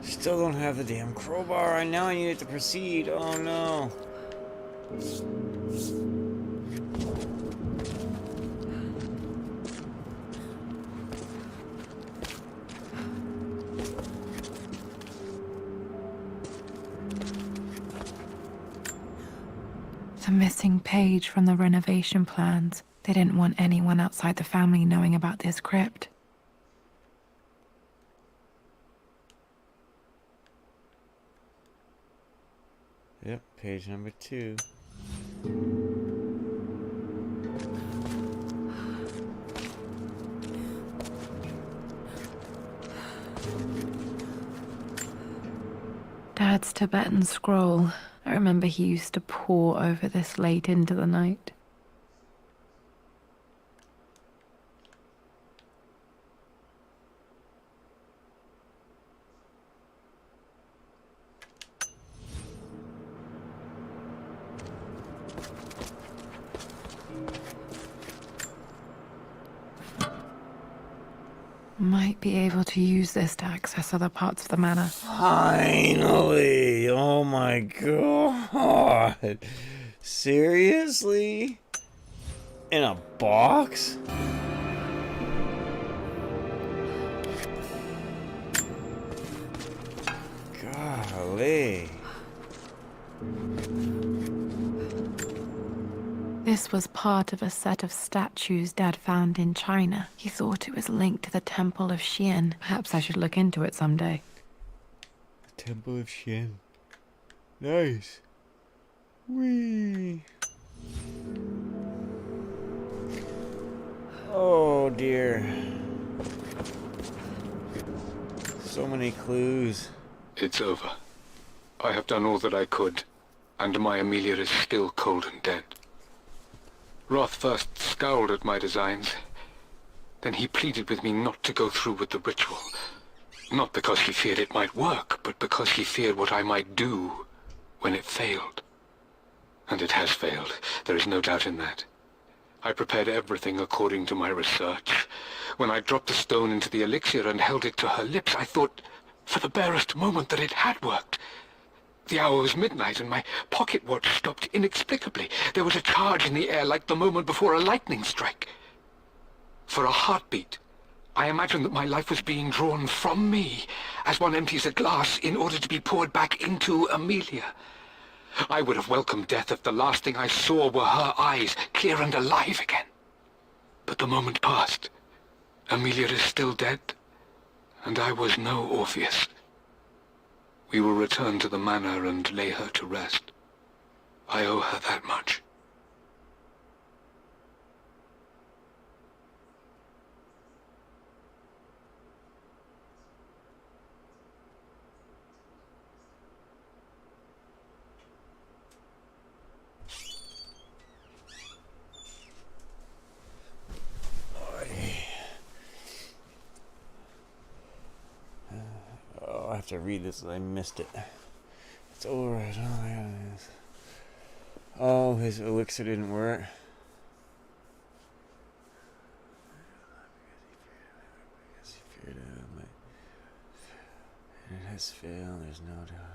Still don't have the damn crowbar, and now I need it to proceed. Oh no. The missing page from the renovation plans. They didn't want anyone outside the family knowing about this crypt. Yep, page number 2. Dad's Tibetan Scroll. I remember he used to pore over this late into the night. Might be able to use this to access other parts of the manor. Finally! Oh my god! Seriously? In a box? Golly. This was part of a set of statues Dad found in China. He thought it was linked to the Temple of Xian. Perhaps I should look into it someday. The Temple of Xian. Nice. Whee. Oh dear. So many clues. It's over. I have done all that I could, and my Amelia is still cold and dead. Roth first scowled at my designs. Then he pleaded with me not to go through with the ritual. Not because he feared it might work, but because he feared what I might do when it failed. And it has failed. There is no doubt in that. I prepared everything according to my research. When I dropped the stone into the elixir and held it to her lips, I thought for the barest moment that it had worked. The hour was midnight, and my pocket watch stopped inexplicably. There was a charge in the air like the moment before a lightning strike. For a heartbeat, I imagined that my life was being drawn from me, as one empties a glass in order to be poured back into Amelia. I would have welcomed death if the last thing I saw were her eyes, clear and alive again. But the moment passed. Amelia is still dead, and I was no Orpheus. We will return to the manor and lay her to rest. I owe her that much. Oh, I have to read this. I missed it. It's over. Oh, yeah, it is. Oh, his elixir didn't work. It has failed. There's no doubt.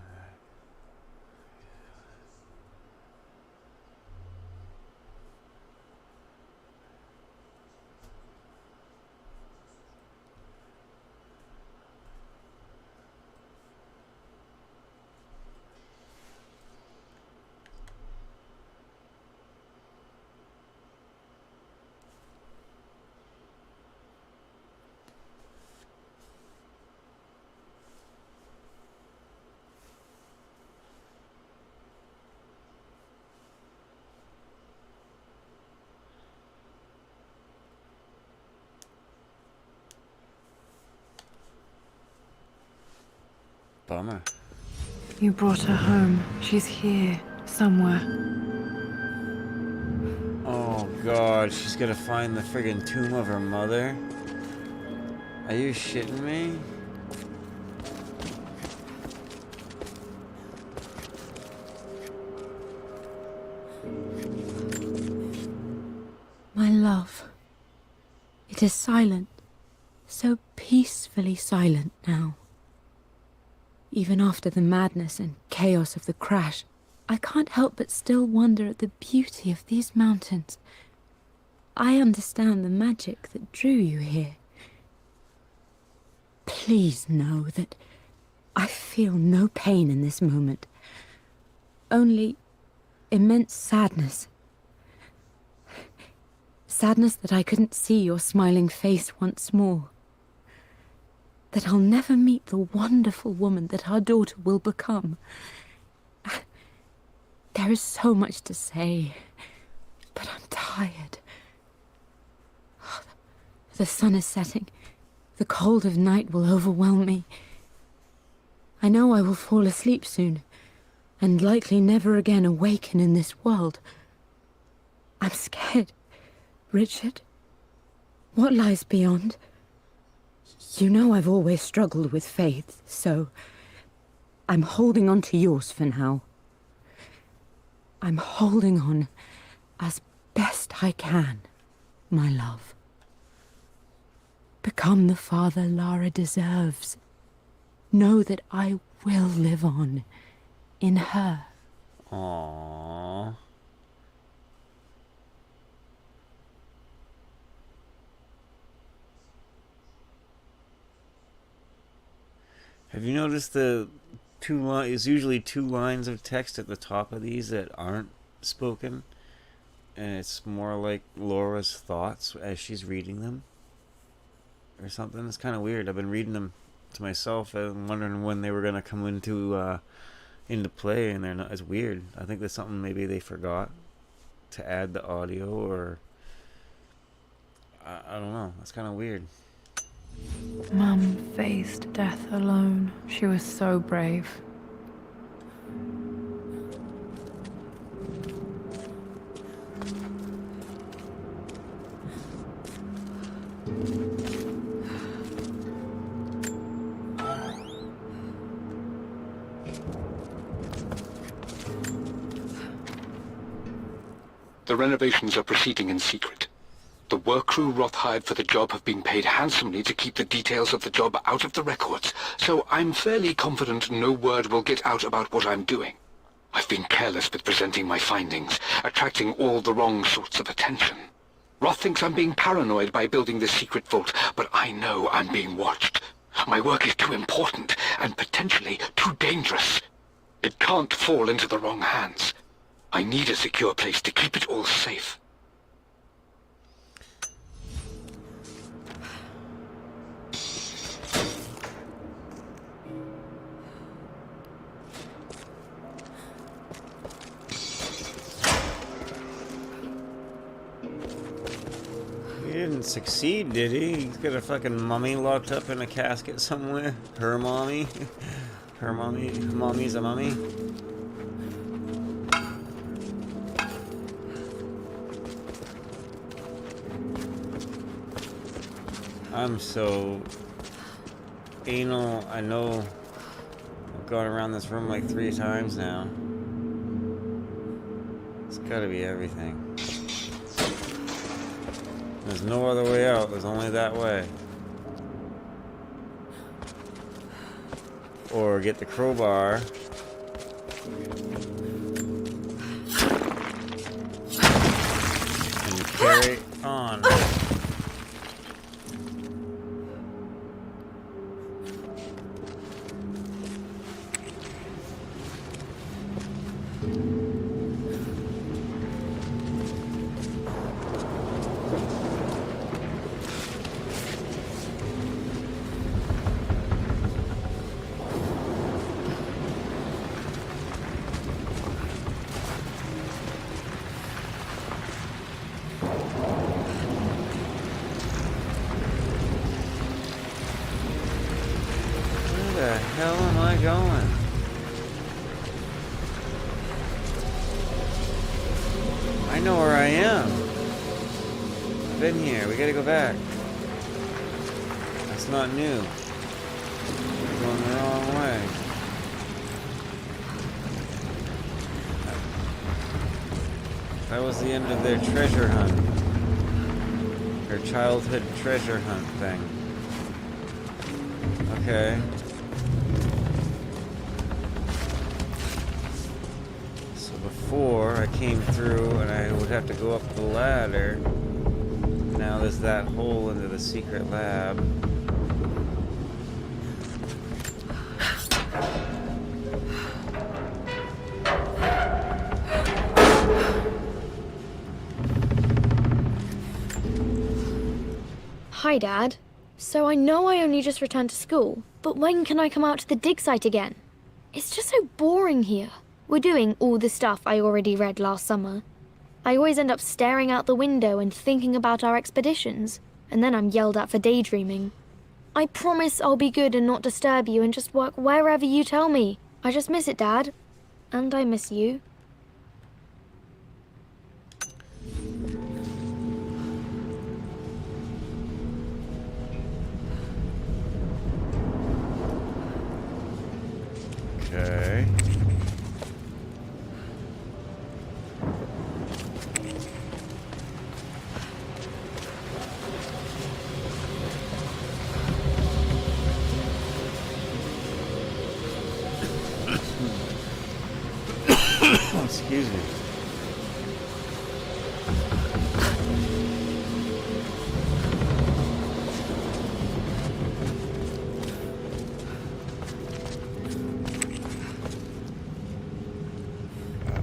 Bummer. You brought her home. She's here, somewhere. Oh god, she's gonna find the friggin' tomb of her mother? Are you shitting me? My love. It is silent. So peacefully silent now. Even after the madness and chaos of the crash, I can't help but still wonder at the beauty of these mountains. I understand the magic that drew you here. Please know that I feel no pain in this moment. Only immense sadness. Sadness that I couldn't see your smiling face once more. That I'll never meet the wonderful woman that our daughter will become. There is so much to say, but I'm tired. The sun is setting. The cold of night will overwhelm me. I know I will fall asleep soon, and likely never again awaken in this world. I'm scared. Richard, what lies beyond? You know I've always struggled with faith, so I'm holding on to yours for now. I'm holding on as best I can, my love. Become the father Lara deserves. Know that I will live on in her. Aww. Have you noticed the there's usually 2 lines of text at the top of these that aren't spoken? And it's more like Laura's thoughts as she's reading them. Or something. It's kind of weird. I've been reading them to myself and wondering when they were going to come into play, and they're not. It's weird. I think that's something maybe they forgot to add the audio, or I don't know. That's kind of weird. Mum faced death alone. She was so brave. The renovations are proceeding in secret. The work crew Roth hired for the job have been paid handsomely to keep the details of the job out of the records, so I'm fairly confident no word will get out about what I'm doing. I've been careless with presenting my findings, attracting all the wrong sorts of attention. Roth thinks I'm being paranoid by building this secret vault, but I know I'm being watched. My work is too important, and potentially too dangerous. It can't fall into the wrong hands. I need a secure place to keep it all safe. He didn't succeed, did he? He's got a fucking mummy locked up in a casket somewhere. Her mommy. Her mommy. Mommy's a mummy. I'm so anal. I know I've gone around this room like 3 times now. It's gotta be everything. There's no other way out. There's only that way. Or get the crowbar. And carry on. hell am I going? I know where I am. I've been here. We gotta go back. That's not new. We're going the wrong way. That was the end of their treasure hunt. Their childhood treasure hunt thing. Okay. So before I came through and I would have to go up the ladder. Now there's that hole into the secret lab. Hi, Dad. So I know I only just returned to school, but when can I come out to the dig site again? It's just so boring here. We're doing all the stuff I already read last summer. I always end up staring out the window and thinking about our expeditions, and then I'm yelled at for daydreaming. I promise I'll be good and not disturb you and just work wherever you tell me. I just miss it, Dad. And I miss you. Okay. Excuse me.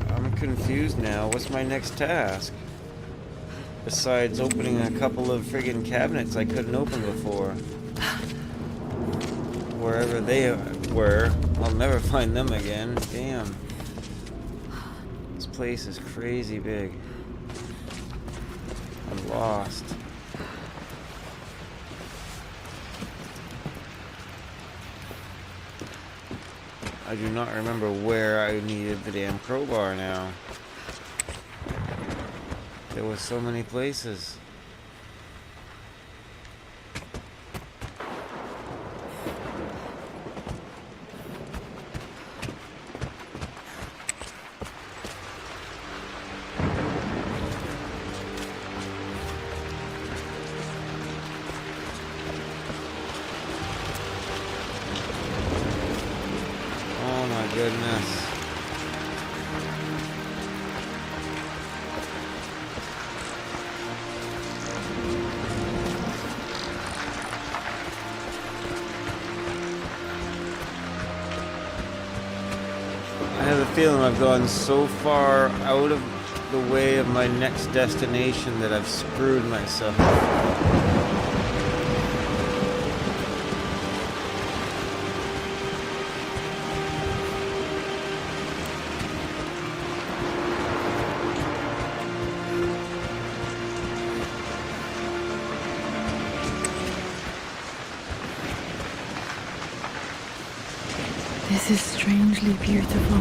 I'm confused now. What's my next task? Besides opening a couple of friggin' cabinets I couldn't open before. Wherever they were, I'll never find them again. Damn. This place is crazy big. I'm lost. I do not remember where I needed the damn crowbar now. There were so many places. Oh my goodness. I have a feeling I've gone so far out of the way of my next destination that I've screwed myself. This is strangely beautiful.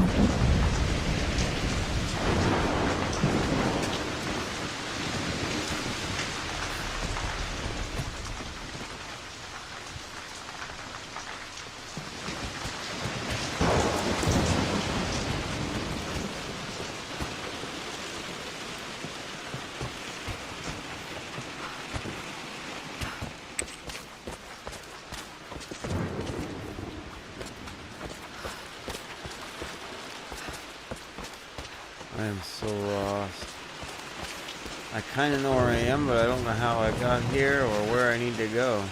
I am so lost. I kind of know where I am, but I don't know how I got here or where I need to go.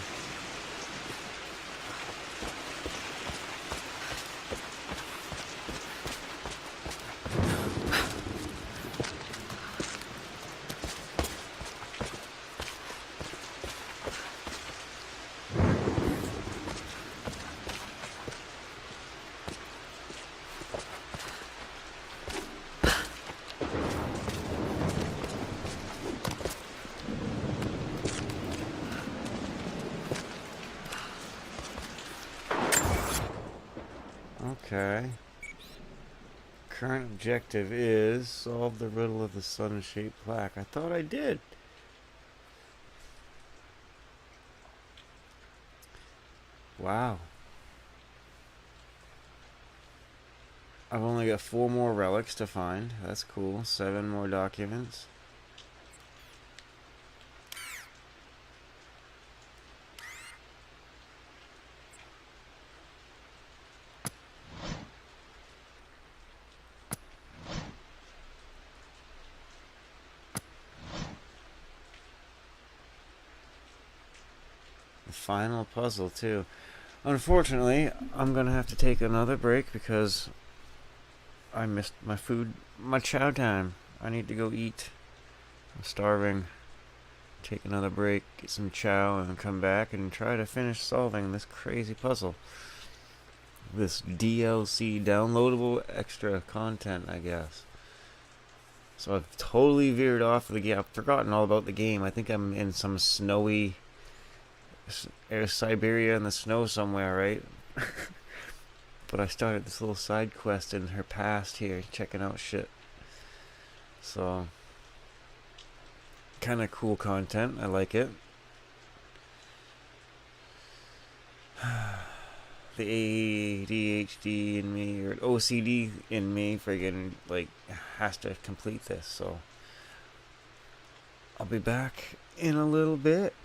Okay. Current objective is solve the riddle of the sun-shaped plaque. I thought I did. Wow. I've only got 4 more relics to find. That's cool. 7 more documents. The final puzzle, too. Unfortunately, I'm gonna have to take another break because I missed my food, my chow time. I need to go eat. I'm starving. Take another break, get some chow, and come back and try to finish solving this crazy puzzle. This DLC, downloadable extra content, I guess. So I've totally veered off of the game. I've forgotten all about the game. I think I'm in some snowy Siberia in the snow somewhere, right? But I started this little side quest in her past here, checking out shit. So, kind of cool content. I like it. The ADHD in me, or OCD in me, friggin' like has to complete this. So, I'll be back in a little bit.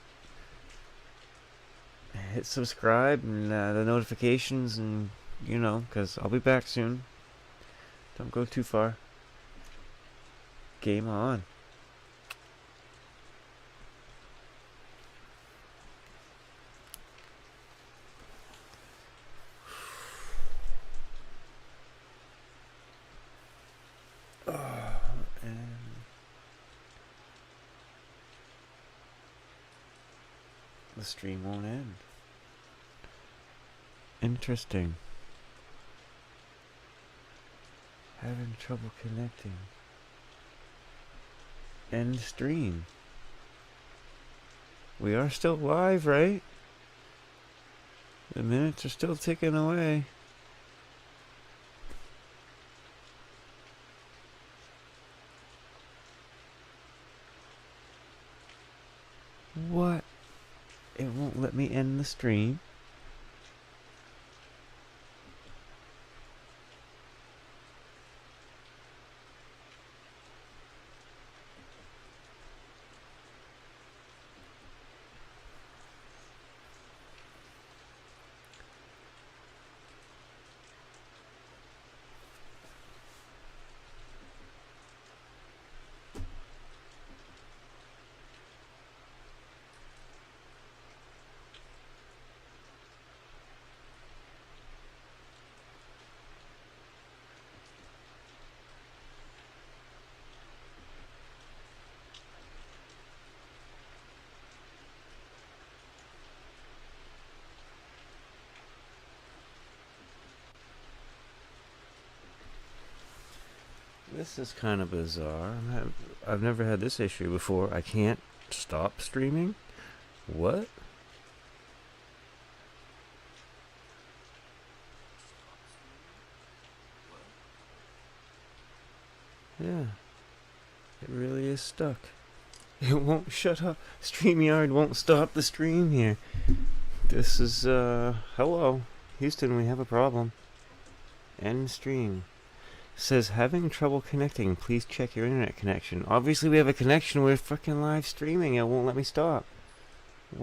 Hit subscribe and the notifications, and you know, because I'll be back soon. Don't go too far. Game on. And the stream won't end. Interesting. Having trouble connecting. End stream. We are still live, right? The minutes are still ticking away. What? It won't let me end the stream. This is kind of bizarre. I've never had this issue before. I can't stop streaming? What? Yeah. It really is stuck. It won't shut up. StreamYard won't stop the stream here. This is, hello. Houston, we have a problem. End stream. Says having trouble connecting. Please check your internet connection. Obviously we have a connection. We're fucking live streaming. It won't let me stop.